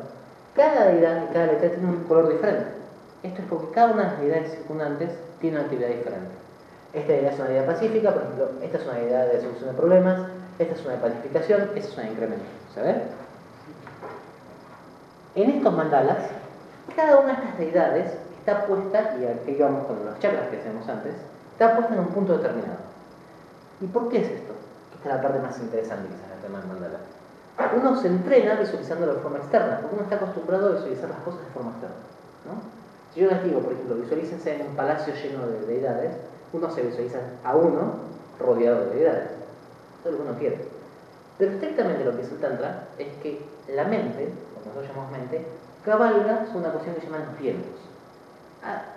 cada deidad y cada letra tiene un color diferente. Esto es porque cada una de las deidades circundantes tiene una actividad diferente. Esta deidad es una deidad pacífica, por ejemplo, esta es una deidad de solución de problemas, esta es una de pacificación, esta es una de incremento. ¿Se En estos mandalas, cada una de estas deidades está puesta, y aquí vamos con los chakras que hacemos antes, está puesta en un punto determinado. ¿Y por qué es esto? Esta es la parte más interesante quizás del tema del mandala. Uno se entrena visualizándolo de forma externa, porque uno está acostumbrado a visualizar las cosas de forma externa, ¿no? Si yo les digo, por ejemplo, visualícense en un palacio lleno de deidades, uno se visualiza a uno rodeado de deidades. Eso es lo que uno quiere. Pero estrictamente lo que es el Tantra es que la mente, como nosotros llamamos mente, cabalga sobre una cuestión que se llaman los vientos.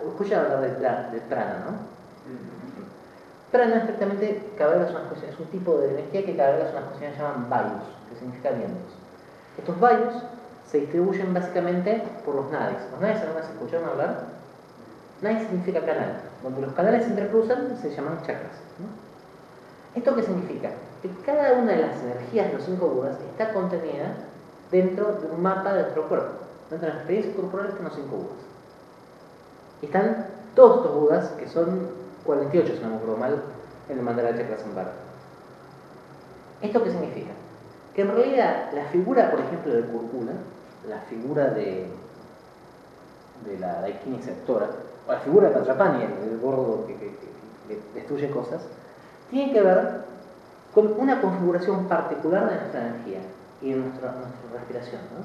Escucha hablar del prana, ¿no? Prana estrictamente cabalga sobre unas cuestiones, es un tipo de energía que cabalga sobre unas cuestiones que se llaman vayus, que significa vientos. Estos vayus se distribuyen básicamente por los nadis. ¿Los nadis alguna vez escucharon hablar? Nadis significa canal. Donde los canales se entrecruzan se llaman chakras, ¿no? ¿Esto qué significa? Que cada una de las energías de los 5 budas está contenida dentro de un mapa de nuestro cuerpo. Dentro de las experiencias corporales están los 5 budas. Y están todos estos budas, que son 48, si no me acuerdo mal, en el mandala de Chakrasambhara. ¿Esto qué significa? Que en realidad la figura, por ejemplo, del Kurkula, la figura de la Daikini sectora, o la figura de Vajrapani, el gordo que destruye cosas, tiene que ver con una configuración particular de nuestra energía y de nuestra respiración, ¿no?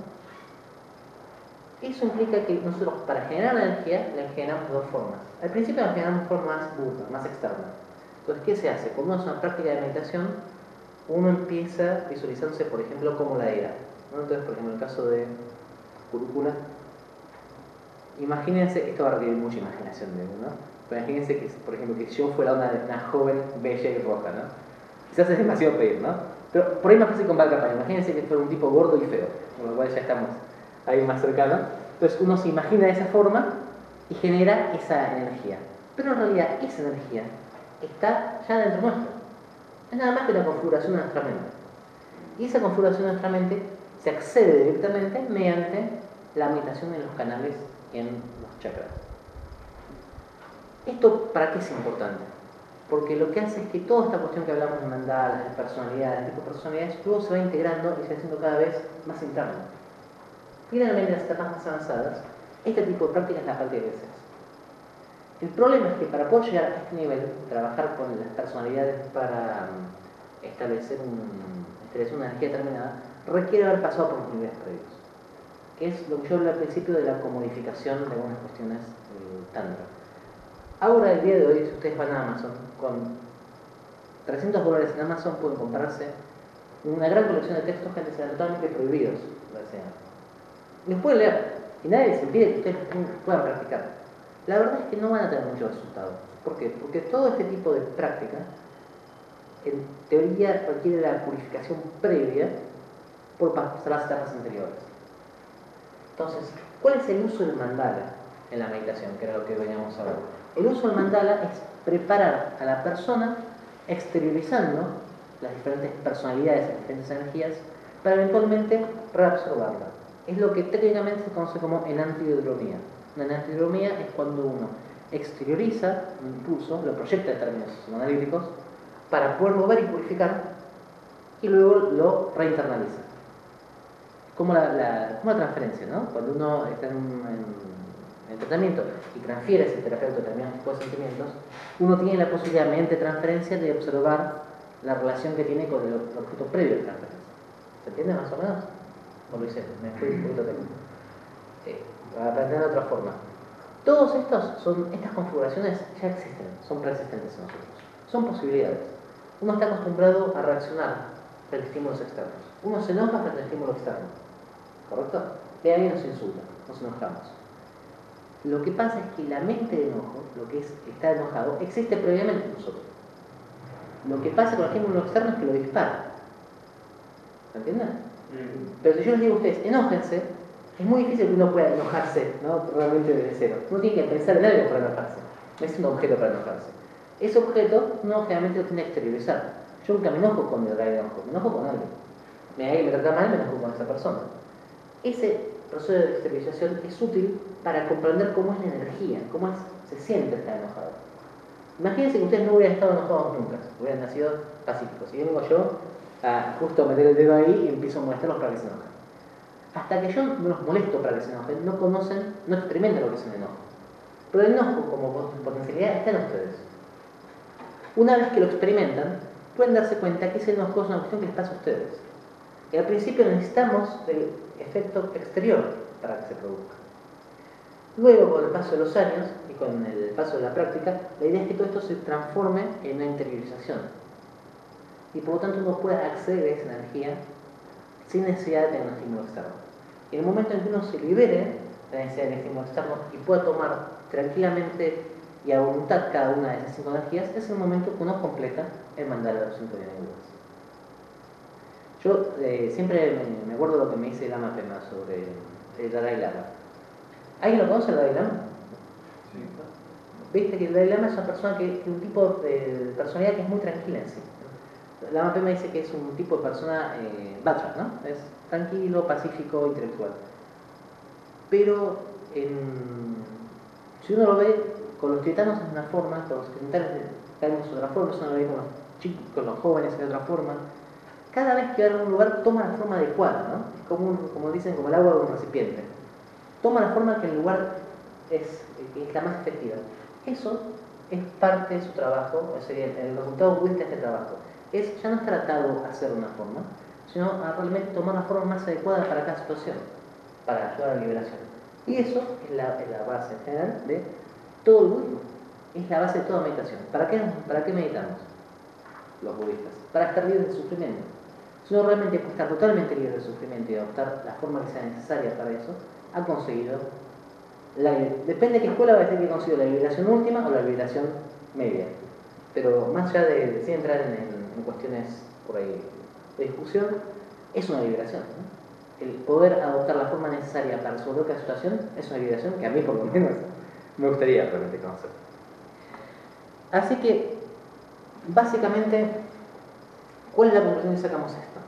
Eso implica que nosotros, para generar energía, la generamos de dos formas. Al principio la generamos de forma más burda, más externa. Entonces, ¿qué se hace? Cuando uno hace una práctica de meditación, uno empieza visualizándose, por ejemplo, como la era, ¿no? Entonces, por ejemplo, en el caso de Kurukula, imagínense, esto va a requerir mucha imaginación de uno, ¿no? Pero imagínense que, por ejemplo, que yo fuera una joven bella y roja, ¿no? Quizás es demasiado pedir, ¿no? Pero por ahí más fácil con Valkapaya. Imagínense que fuera un tipo gordo y feo, con lo cual ya estamos ahí más cercanos. Entonces uno se imagina de esa forma y genera esa energía. Pero en realidad esa energía está ya dentro nuestro. Es nada más que la configuración de nuestra mente. Y esa configuración de nuestra mente se accede directamente mediante la meditación en los canales en los chakras. ¿Esto para qué es importante? Porque lo que hace es que toda esta cuestión que hablamos de mandalas, de personalidades, de tipo de personalidades, luego se va integrando y se va haciendo cada vez más interno. Finalmente, en las etapas más avanzadas, este tipo de práctica es la práctica que se hace. El problema es que para poder llegar a este nivel, trabajar con las personalidades para establecer una energía determinada, requiere haber pasado por los niveles previos. Que es lo que yo hablé al principio de la comodificación de algunas cuestiones tantra. Ahora, el día de hoy, si ustedes van a Amazon, con $300 en Amazon pueden comprarse una gran colección de textos que antes eran totalmente prohibidos. Los pueden leer y nadie les impide que ustedes puedan practicar. La verdad es que no van a tener mucho resultado. ¿Por qué? Porque todo este tipo de práctica, en teoría, requiere la purificación previa por pasar las etapas anteriores. Entonces, ¿cuál es el uso del mandala en la meditación? Que era lo que veníamos a ver. El uso del mandala es preparar a la persona exteriorizando las diferentes personalidades, las diferentes energías, para eventualmente reabsorberla. Es lo que técnicamente se conoce como enantiohidromía. Una enantiohidromía es cuando uno exterioriza un impulso, lo proyecta en términos analíticos, para poderlo ver y purificar, y luego lo reinternaliza. Como la transferencia, ¿no? Cuando uno está en tratamiento y transfiere a ese terapeuta determinados tipos de sentimientos, uno tiene la posibilidad, mediante transferencia, de observar la relación que tiene con el objeto previo de transferencia. ¿Se entiende más o menos? O lo hice, me fui un poquito técnico. Para aprender de otra forma. Todas estas configuraciones ya existen, son preexistentes en nosotros. Son posibilidades. Uno está acostumbrado a reaccionar frente a estímulos externos. Uno se enoja frente al estímulo externo. ¿Correcto? De ahí nos insulta, nos enojamos. Lo que pasa es que la mente de enojo, lo que es estar enojado, existe previamente en nosotros. Lo que pasa con el estímulo externo es que lo dispara. ¿Se entienden? Pero si yo les digo a ustedes, enójense, es muy difícil que uno pueda enojarse, ¿no? Realmente desde cero. Uno tiene que pensar en algo para enojarse. No es un objeto para enojarse. Ese objeto uno generalmente lo tiene que exteriorizar. Yo nunca me enojo con el enojo, me enojo con alguien. Me trata mal, me enojo con esa persona. Ese proceso de exteriorización es útil para comprender cómo es la energía, cómo se siente estar enojado. Imagínense que ustedes no hubieran estado enojados nunca, hubieran nacido pacíficos. Y vengo yo a justo meter el dedo ahí y empiezo a molestarlos para que se enojen. Hasta que yo no los molesto para que se enojen, no conocen, no experimentan lo que es un enojo. Pero el enojo como potencialidad está en ustedes. Una vez que lo experimentan, pueden darse cuenta que ese enojo es una cuestión que les pasa a ustedes. Y al principio necesitamos del efecto exterior para que se produzca. Luego, con el paso de los años y con el paso de la práctica, la idea es que todo esto se transforme en una interiorización. Y por lo tanto uno pueda acceder a esa energía sin necesidad de tener un estímulo externo. Y en el momento en que uno se libere de la necesidad del estímulo externo y pueda tomar tranquilamente y a voluntad cada una de esas 5 energías, es el momento que uno completa el mandala de los 5 dianegas. Yo siempre me acuerdo lo que me dice Lama Pema sobre el Dalai Lama. ¿Alguien lo conoce, el Dalai Lama? Sí. Viste que el Dalai Lama es una persona que un tipo de personalidad que es muy tranquila en sí. Lama Pema dice que es un tipo de persona vajra, ¿no? Es tranquilo, pacífico, intelectual. Pero si uno lo ve con los tibetanos es una forma, con los occidentales es otra forma, si uno lo ve con los chicos, con los jóvenes es de otra forma. Cada vez que va a un lugar toma la forma adecuada, ¿no? Es como dicen, como el agua de un recipiente. Toma la forma que el lugar es la más efectiva. Eso es parte de su trabajo, sería el resultado budista de este trabajo. Es ya no estar atado a hacer una forma, sino a realmente tomar la forma más adecuada para cada situación, para ayudar a la liberación. Y eso es la base general de todo el budismo. Es la base de toda meditación. ¿Para qué meditamos los budistas? Para estar libres de sufrimiento. Si uno realmente puede estar totalmente libre de sufrimiento y adoptar la forma que sea necesaria para eso, ha conseguido depende de qué escuela va a decir que ha conseguido la liberación última o la liberación media. Pero más allá de sin entrar en cuestiones por ahí de discusión, es una liberación, ¿no? El poder adoptar la forma necesaria para resolver cada situación es una liberación que a mí por lo menos me gustaría realmente conocer. Así que, básicamente, ¿cuál es la conclusión que sacamos de esto?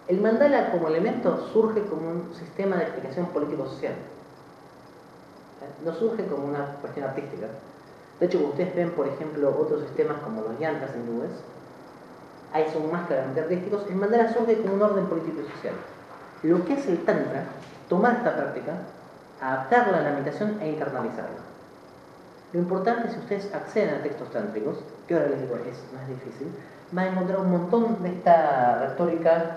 El mandala como elemento surge como un sistema de explicación político-social. No surge como una cuestión artística. De hecho, cuando ustedes ven, por ejemplo, otros sistemas como los yantras hindúes, ahí son más claramente artísticos, el mandala surge como un orden político y social. Lo que hace el tantra, tomar esta práctica, adaptarla a la meditación e internalizarla. Lo importante, si ustedes acceden a textos tántricos, que ahora les digo, no es difícil, van a encontrar un montón de esta retórica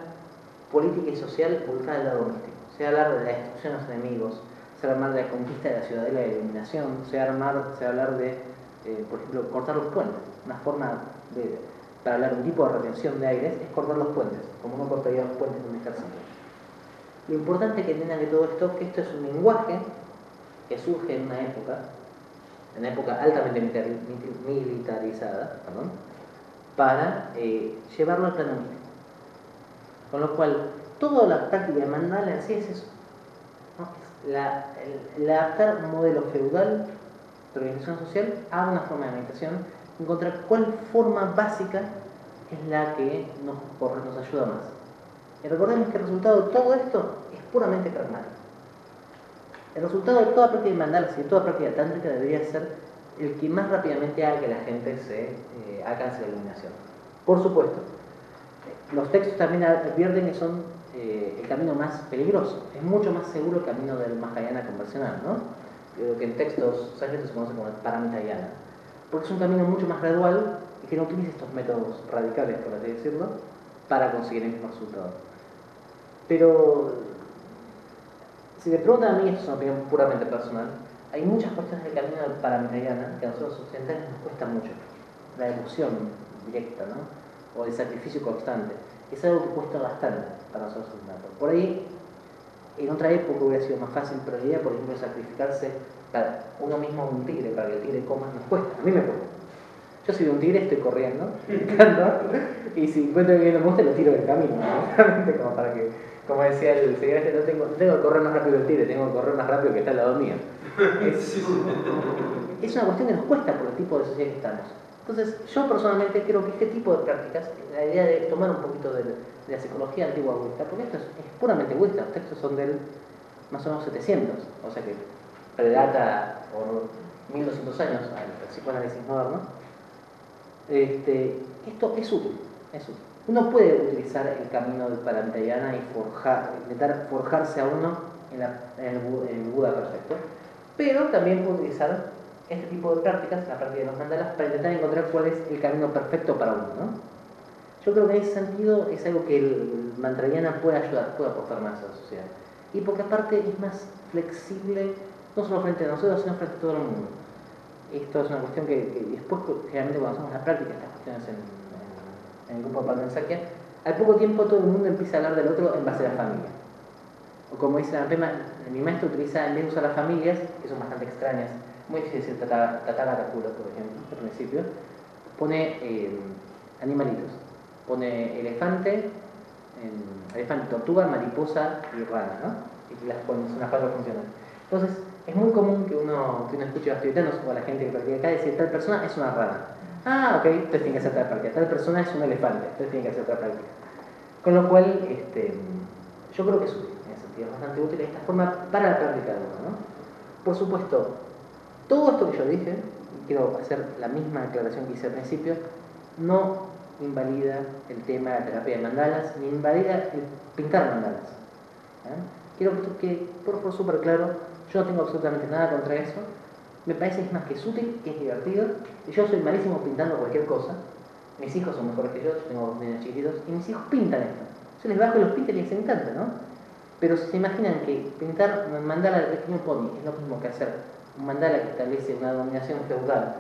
política y social volcada al lado místico. Se va a hablar de la destrucción de los enemigos, se va a hablar de la conquista de la ciudadela y la iluminación, se va a hablar de, por ejemplo, cortar los puentes. Una forma para hablar de un tipo de retención de aires es cortar los puentes, como uno cortaría los puentes de un ejército. Lo importante que entiendan de todo esto es que esto es un lenguaje que surge en una época altamente militarizada, para llevarlo al plano místico. Con lo cual, toda la práctica de mandala en sí es eso, ¿no? El adaptar un modelo feudal de organización social a una forma de meditación, encontrar cuál forma básica es la que nos ayuda más. Y recordemos que el resultado de todo esto es puramente pragmático. El resultado de toda práctica de mandalas y de toda práctica tántrica debería ser el que más rápidamente haga que la gente se alcance la iluminación. Por supuesto, los textos también advierten que son el camino más peligroso. Es mucho más seguro el camino del Mahayana convencional, ¿no? Que en textos sánscritos se conoce como el Paramitayana, porque es un camino mucho más gradual y que no utiliza estos métodos radicales, por así decirlo, para conseguir el mismo resultado. Pero si me preguntan a mí, esto es una opinión puramente personal, hay muchas cuestiones del camino del Paramitayana que a nosotros occidentales nos cuesta mucho. La devoción directa, ¿no? O el sacrificio constante. Es algo que cuesta bastante para nosotros occidentales. Por ahí, en otra época hubiera sido más fácil, pero la idea, por ejemplo, de sacrificarse para uno mismo un tigre, para que el tigre coma, nos cuesta. A mí me cuesta. Yo si veo un tigre estoy corriendo, picando, y si encuentro que no me gusta lo tiro del camino, ¿no? Como para que, como decía el señor no tengo que correr más rápido que el tigre, tengo que correr más rápido que está al lado mío. Es una cuestión que nos cuesta por el tipo de sociedad que estamos. Entonces, yo personalmente creo que este tipo de prácticas, la idea de tomar un poquito de la psicología antigua budista, porque esto es puramente budista, los textos son del más o menos 700, o sea que predata por 1200 años al psicoanálisis moderno. Esto es útil, es útil. Uno puede utilizar el camino del Paramitayana y intentar forjarse a uno en el Buda perfecto, pero también puede utilizar este tipo de prácticas, la práctica de los mandalas, para intentar encontrar cuál es el camino perfecto para uno, ¿no? Yo creo que en ese sentido es algo que el mantrayana puede ayudar, puede aportar más a la sociedad. Y porque aparte es más flexible, no solo frente a nosotros, sino frente a todo el mundo. Esto es una cuestión que después, generalmente cuando hacemos la práctica, estas cuestiones en el grupo de Padmasakya, al poco tiempo todo el mundo empieza a hablar del otro en base a la familia. O como dice mi maestro utiliza, en vez de usar las familias, que son bastante extrañas, muy difícil decir Tathagata-kula, por ejemplo, al principio, pone animalitos. Pone elefante, tortuga, mariposa y rana, ¿no? Y son unas cuatro funciones. Entonces, es muy común que uno escuche a los tibetanos o a la gente que practica acá decir tal persona es una rana. Ah, ok, entonces tiene que hacer tal práctica. Tal persona es un elefante, entonces tiene que hacer otra práctica. Con lo cual, yo creo que es útil, en ese sentido, es bastante útil esta forma para la práctica de uno, ¿no? Por supuesto, todo esto que yo dije, y quiero hacer la misma aclaración que hice al principio, no invalida el tema de la terapia de mandalas, ni invalida el pintar mandalas. Quiero que por súper claro, yo no tengo absolutamente nada contra eso. Me parece es más que es útil, que es divertido. Y yo soy malísimo pintando cualquier cosa. Mis hijos son mejores que yo tengo dos niños chiquitos, y mis hijos pintan esto. Yo les bajo y los pintan y les encanta, ¿no? Pero si se imaginan que pintar un mandala del pequeño pony es lo mismo que hacer un mandala que establece una dominación feudal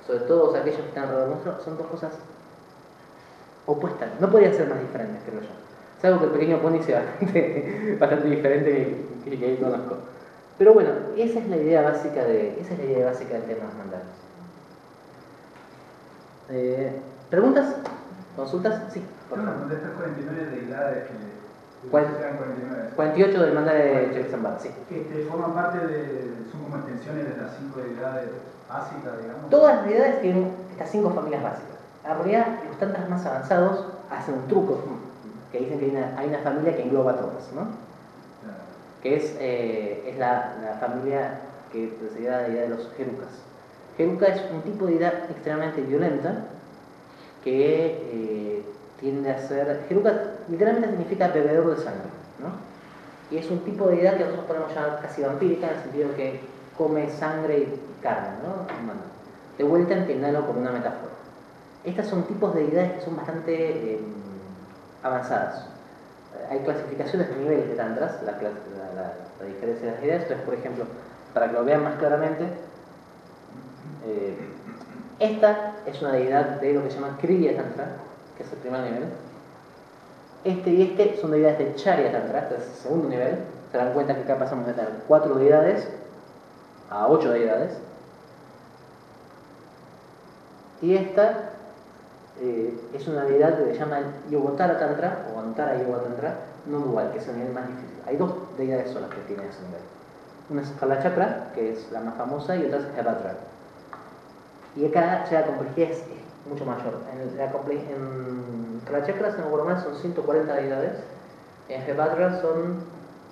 sobre todos aquellos que están alrededor nuestro, son dos cosas opuestas. No podrían ser más diferentes, creo yo. Salvo que el pequeño pony sea bastante diferente que ahí conozco. Pero bueno, esa es la idea básica del tema de los mandalas. ¿Preguntas? ¿Consultas? Sí, por favor. De estas 49 deidades que sean 49. 48 del mandala de Chexambar, sí. Que forman parte son como extensiones de las 5 deidades básicas, digamos. Todas las deidades tienen estas 5 familias básicas. En realidad, los tantras más avanzados hacen un truco, que dicen que hay una familia que engloba a todas, ¿no? Claro. Que es la familia que sería la deidad de los Herukas. Heruka es un tipo de deidad extremadamente violenta que tiende a ser... Heruka literalmente significa bebedor de sangre, ¿no? Y es un tipo de deidad que nosotros podemos llamar casi vampírica, en el sentido de que come sangre y carne, ¿no? Humana. De vuelta entiéndalo como una metáfora. Estas son tipos de deidades que son bastante avanzadas. Hay clasificaciones de niveles de tantras, la diferencia de las deidades. Entonces, por ejemplo, para que lo vean más claramente, esta es una deidad de lo que se llama Kriya Tantra, que es el primer nivel. Este y este son deidades de Charya Tantra, que es el segundo nivel. Se dan cuenta que acá pasamos de tener 4 deidades a 8 deidades. Y esta es una deidad que se llama Yogottara Tantra o Antara Yoga Tantra no dual, que es el nivel más difícil. Hay 2 deidades solas que tienen ese nivel. Una es Kalachakra, que es la más famosa, y otra es Hevatra. Y acá ya la complejidad es mucho mayor. En Kalachakra, si no recuerdo mal, son 140 deidades. En Hevatra son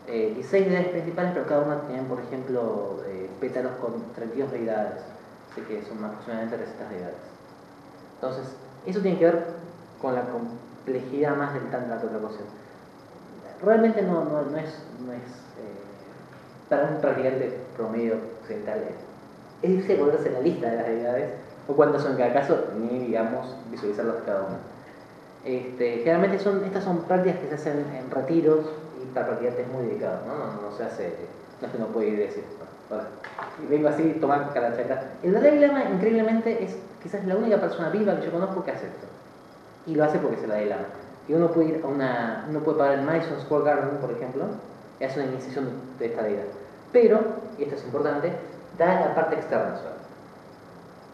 16 deidades principales, pero cada una tiene, por ejemplo, pétalos con 32 deidades. Así que son aproximadamente 300 deidades. Entonces, eso tiene que ver con la complejidad más del Tantra que otra cosa. Realmente no es para un practicante promedio occidental. Es difícil ponerse en la lista de las deidades, o cuántas son en cada caso, ni digamos visualizarlas cada una. Generalmente estas son prácticas que se hacen en retiros y para practicantes muy dedicados, ¿no? No se hace, no es que uno puede ir y decir, bueno, y vengo así, tomar Kalachakra. El Dalai Lama, increíblemente, es quizás la única persona viva que yo conozco que hace esto. Y lo hace porque es el Dalai Lama. Y uno puede ir uno puede pagar el Madison Square Garden, por ejemplo, y hace una iniciación de esta deidad. Pero, y esto es importante, da la parte externa solo.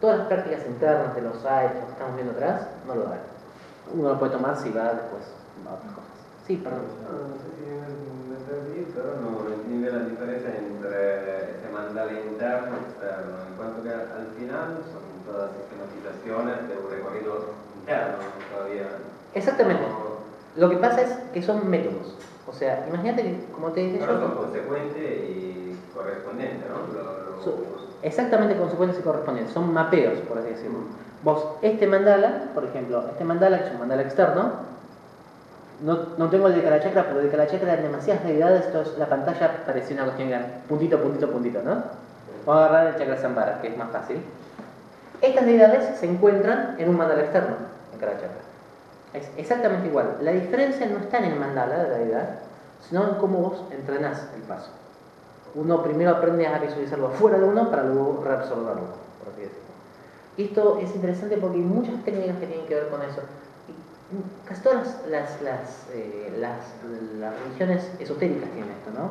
Todas las prácticas internas de los sites que estamos viendo atrás, no lo dan. Uno lo puede tomar si va después a otras cosas. Sí, perdón. No sé si me entendí, pero no entiendo la diferencia entre ese mandala interno y externo, en cuanto que al final son todas sistematizaciones de un recorrido interno todavía. Exactamente. Lo que pasa es que son métodos. O sea, imagínate que, como te dije Pero yo... son consecuentes y correspondientes, ¿no? Exactamente consecuentes y correspondientes. Son mapeos, por así decirlo. Vos, este mandala, por ejemplo, que es un mandala externo, no tengo el de Kalachakra, pero el de Kalachakra eran demasiadas deidades, entonces la pantalla parecía una cuestión grande. Puntito, puntito, puntito, ¿no? Vamos a agarrar el Chakrasambhara, que es más fácil. Estas deidades se encuentran en un mandala externo, en Kalachakra. Es exactamente igual. La diferencia no está en el mandala de la deidad, sino en cómo vos entrenás el paso. Uno primero aprende a visualizarlo fuera de uno para luego reabsorberlo, por así decirlo. Y esto es interesante porque hay muchas técnicas que tienen que ver con eso. Y casi todas las religiones esotéricas tienen esto, ¿no?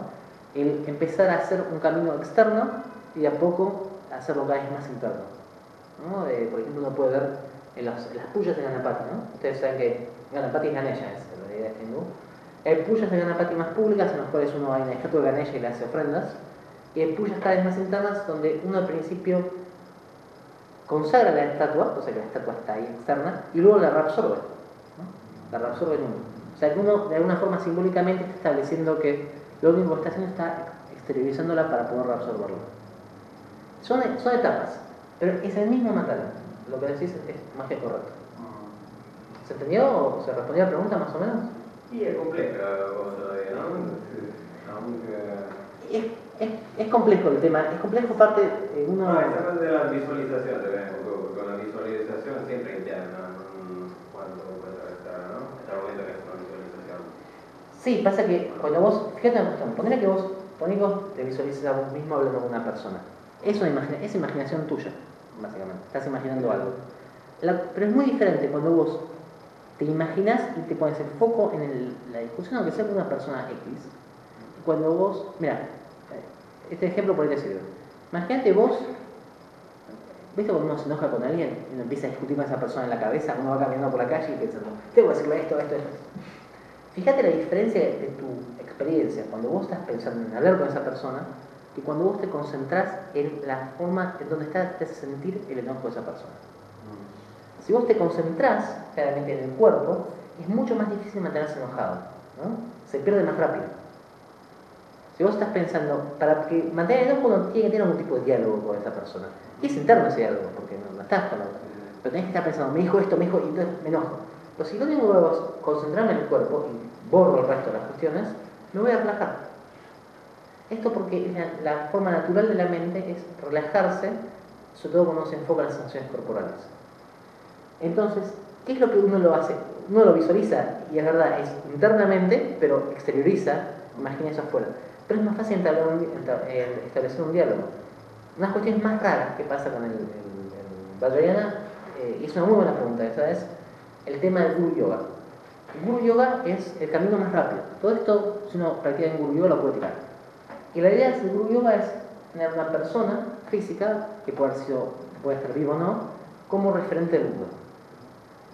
El empezar a hacer un camino externo y de a poco hacerlo cada vez más interno, ¿no? Por ejemplo, uno puede ver en las puyas de Ganapati, ¿no? Ustedes saben que Ganapati es Ganesha, es la deidad hindú. Hay puyas de Ganapati más públicas en las cuales uno hay una estatua de Ganesha y le hace ofrendas. Y hay puyas cada vez más internas donde uno al principio consagra la estatua, o sea que la estatua está ahí externa, y luego la reabsorbe, ¿no? La reabsorbe en uno. O sea que uno de alguna forma simbólicamente está estableciendo que lo único que está haciendo está exteriorizándola para poder reabsorberla. Son etapas, pero es el mismo mandala. Lo que decís es más que correcto. ¿Se entendió o se respondió a la pregunta más o menos? Y es compleja la cosa todavía, ¿no? Es complejo el tema, es complejo parte uno... No, esa parte de la visualización, porque con la visualización siempre interna, cuando puede estar, ¿no? Hasta el momento que es una visualización. Sí, pasa que cuando vos, fíjate una cuestión, ponele que vos te visualices a vos mismo hablando con una persona. Es imaginación tuya, básicamente. Estás imaginando algo. Pero es muy diferente cuando vos te imaginas y te pones el foco en la discusión, aunque sea con una persona X. Y cuando vos, mira, este ejemplo por ahí te sirve. Imagínate vos, ¿viste cuando uno se enoja con alguien y uno empieza a discutir con esa persona en la cabeza? Uno va caminando por la calle y pensando, tengo que decirle esto. Fíjate la diferencia de tu experiencia cuando vos estás pensando en hablar con esa persona que cuando vos te concentrás en la forma en donde te hace sentir el enojo de esa persona. Si vos te concentrás claramente en el cuerpo, es mucho más difícil mantenerse enojado, ¿no? Se pierde más rápido. Si vos estás pensando, para que mantener el enojo uno tiene que tener algún tipo de diálogo con esa persona. Y es interno ese diálogo, porque no estás con otra. Pero tenés que estar pensando, me dijo esto, y entonces me enojo. Pero si yo tengo que concentrarme en el cuerpo y borro el resto de las cuestiones, me voy a relajar. Esto porque la forma natural de la mente es relajarse, sobre todo cuando se enfoca en las sensaciones corporales. Entonces, ¿qué es lo que uno lo hace? Uno lo visualiza, y es verdad, es internamente, pero exterioriza, imagina eso afuera. Pero es más fácil establecer un diálogo. Unas cuestiones más raras que pasa con el Vajrayana, y es una muy buena pregunta, esa es el tema del Guru Yoga. El Guru Yoga es el camino más rápido. Todo esto, si uno practica en Guru Yoga, lo puede tirar. Y la idea del Guru Yoga es tener una persona física, que puede estar vivo o no, como referente del Buda.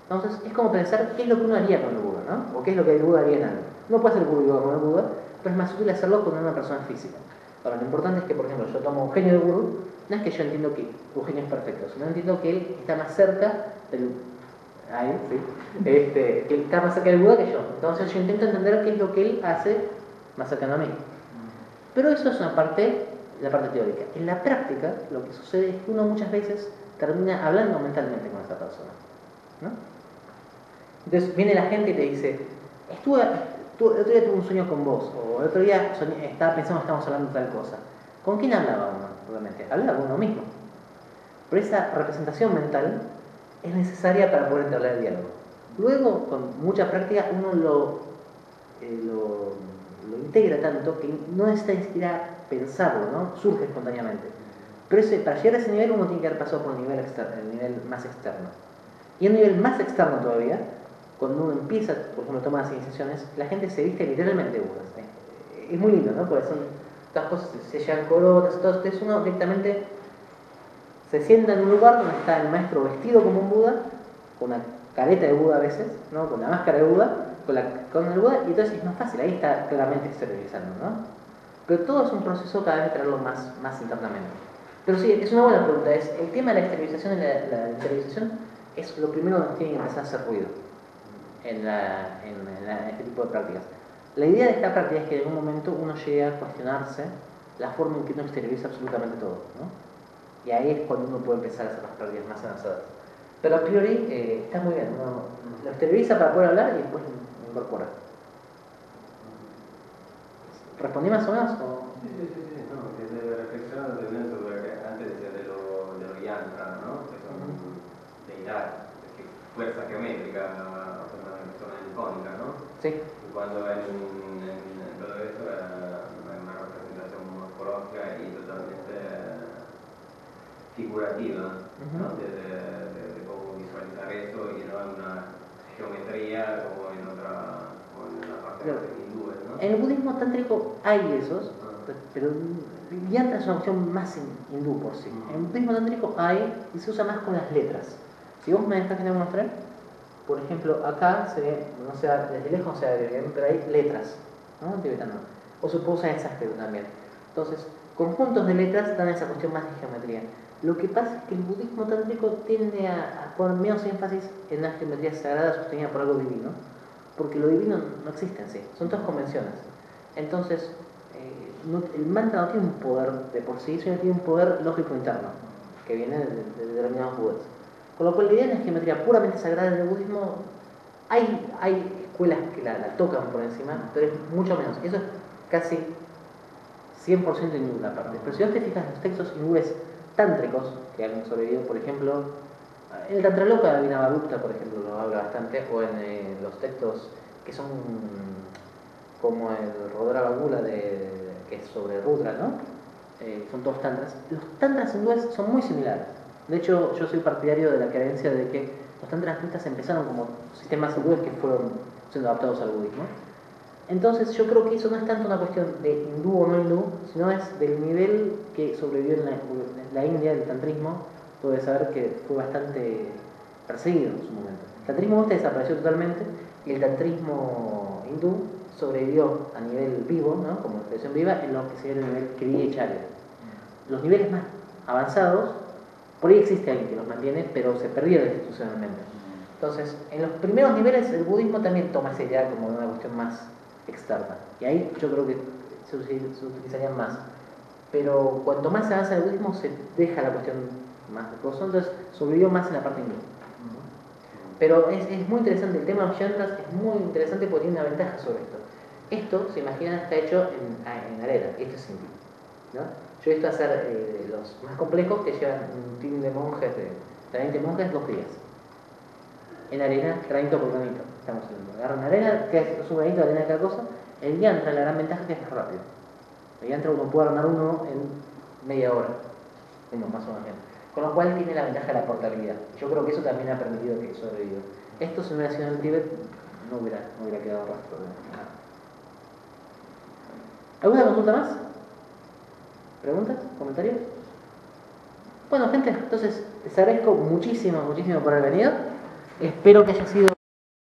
Entonces, es como pensar qué es lo que uno haría con el Buda, ¿no? O qué es lo que el Buda haría en algo. No puede hacer Guru Yoga con el Buda, pero es más útil hacerlo con una persona física. Ahora, lo importante es que, por ejemplo, yo tomo un genio de Guru, no es que yo entiendo que Eugenio es perfecto, sino entiendo que él está más cerca del... que está más cerca del Buda que yo. Entonces yo intento entender qué es lo que él hace más cercano a mí. Pero eso es la parte teórica. En la práctica, lo que sucede es que uno muchas veces termina hablando mentalmente con esa persona, ¿no? Entonces viene la gente y te dice, el otro día tuve un sueño con vos, o el otro día estaba pensando que estábamos hablando de tal cosa. ¿Con quién hablaba uno? Realmente, hablaba con uno mismo. Pero esa representación mental es necesaria para poder entablar el diálogo. Luego, con mucha práctica, uno lo integra tanto que no necesita ni siquiera pensarlo, ¿no? Surge espontáneamente. Pero para llegar a ese nivel uno tiene que haber pasado por el nivel más externo. Y en un nivel más externo todavía, cuando uno empieza, por ejemplo, a tomar las iniciaciones, la gente se viste literalmente Budas. Es muy lindo, ¿no? Porque son estas cosas, se llevan corotas, todo esto. Uno directamente se sienta en un lugar donde está el maestro vestido como un Buda, con una careta de Buda a veces, ¿no? Con la máscara de Buda, con el Buda, y entonces es más fácil, ahí está claramente exteriorizando, ¿no? Pero todo es un proceso cada vez de traerlo más internamente. Pero sí, es una buena pregunta. El tema de la exteriorización y la interiorización es lo primero que nos tiene que empezar a hacer ruido en este tipo de prácticas. La idea de esta práctica es que en algún momento uno llegue a cuestionarse la forma en que uno exterioriza absolutamente todo, ¿no? Y ahí es cuando uno puede empezar a hacer las prácticas más avanzadas. Pero a priori está muy bien, uno lo exterioriza para poder hablar y después lo incorpora. ¿Respondí más o menos? Sí, no, que se reflexiona también sobre lo que antes decía de lo yantra, ¿no? Que son deidades, que fuerza geométrica, son icónica, ¿no? Sí. Y cuando en todo eso hay una representación morfológica y totalmente figurativa, ¿no? De cómo visualizar eso y no en una geometría como en la parte de los hindúes, ¿no? En el budismo tántrico hay esos, pero el yantra es una opción más hindú por sí. En el budismo tántrico hay y se usa más con las letras. Si vos me dejas que te mostrar, por ejemplo, acá se ve, no sé, desde lejos se ve bien, pero hay letras, ¿no? Tibetano. O se puede usar en sánscrito también. Entonces, conjuntos de letras dan esa cuestión más de geometría. Lo que pasa es que el budismo tántrico tiende a poner menos énfasis en la geometría sagrada sostenida por algo divino, porque lo divino no existe en sí, son todas convenciones. Entonces, el mantra no tiene un poder de por sí, sino tiene un poder lógico interno, que viene de determinados budas. Con lo cual, la idea de la geometría puramente sagrada en el budismo, hay escuelas que la tocan por encima, pero es mucho menos. Eso es casi 100% hindú la parte. Pero si vos te fijas en los textos hindúes tántricos que han sobrevivido, por ejemplo, en el Tantraloka de Vinavagupta, por ejemplo, lo habla bastante, o en los textos que son como el Rodra Gula que es sobre Rudra, ¿no? Son todos tantras. Los tantras hindúes son muy similares. De hecho, yo soy partidario de la creencia de que los tantras budistas empezaron como sistemas hindúes que fueron siendo adaptados al budismo. Entonces yo creo que eso no es tanto una cuestión de hindú o no hindú, sino es del nivel que sobrevivió en la India del tantrismo. Tú debes saber que fue bastante perseguido en su momento. El tantrismo budista desapareció totalmente y el tantrismo hindú sobrevivió a nivel vivo, ¿no? Como expresión viva, en lo que sería el nivel Kriya y Charya. Los niveles más avanzados, por ahí existe alguien que los mantiene, pero se perdieron institucionalmente. Entonces, en los primeros niveles el budismo también toma esa idea como una cuestión más externa. Y ahí yo creo que se utilizarían más. Pero cuanto más se avanza el budismo, se deja la cuestión más de cosas, entonces sobrevivió más en la parte hindú. Pero es muy interesante, el tema de los yantras es muy interesante porque tiene una ventaja sobre esto. Esto, se imaginan, está hecho en arena, esto es simple, ¿no? Yo he visto hacer los más complejos que llevan un team de monjes, de 20 monjes, 2 días. En arena, granito por granito, estamos hablando. Agarran arena, que es un granito de arena de cada cosa. El yantra, la gran ventaja es que es más rápido. El yantra uno puede armar uno en media hora, más o menos. Con lo cual tiene la ventaja de la portabilidad. Yo creo que eso también ha permitido que sobreviva. Esto si no hubiera sido en el Tíbet, no hubiera quedado rastro de nada. ¿Alguna consulta más? ¿Preguntas? ¿Comentarios? Bueno, gente, entonces les agradezco muchísimo por haber venido. Espero que haya sido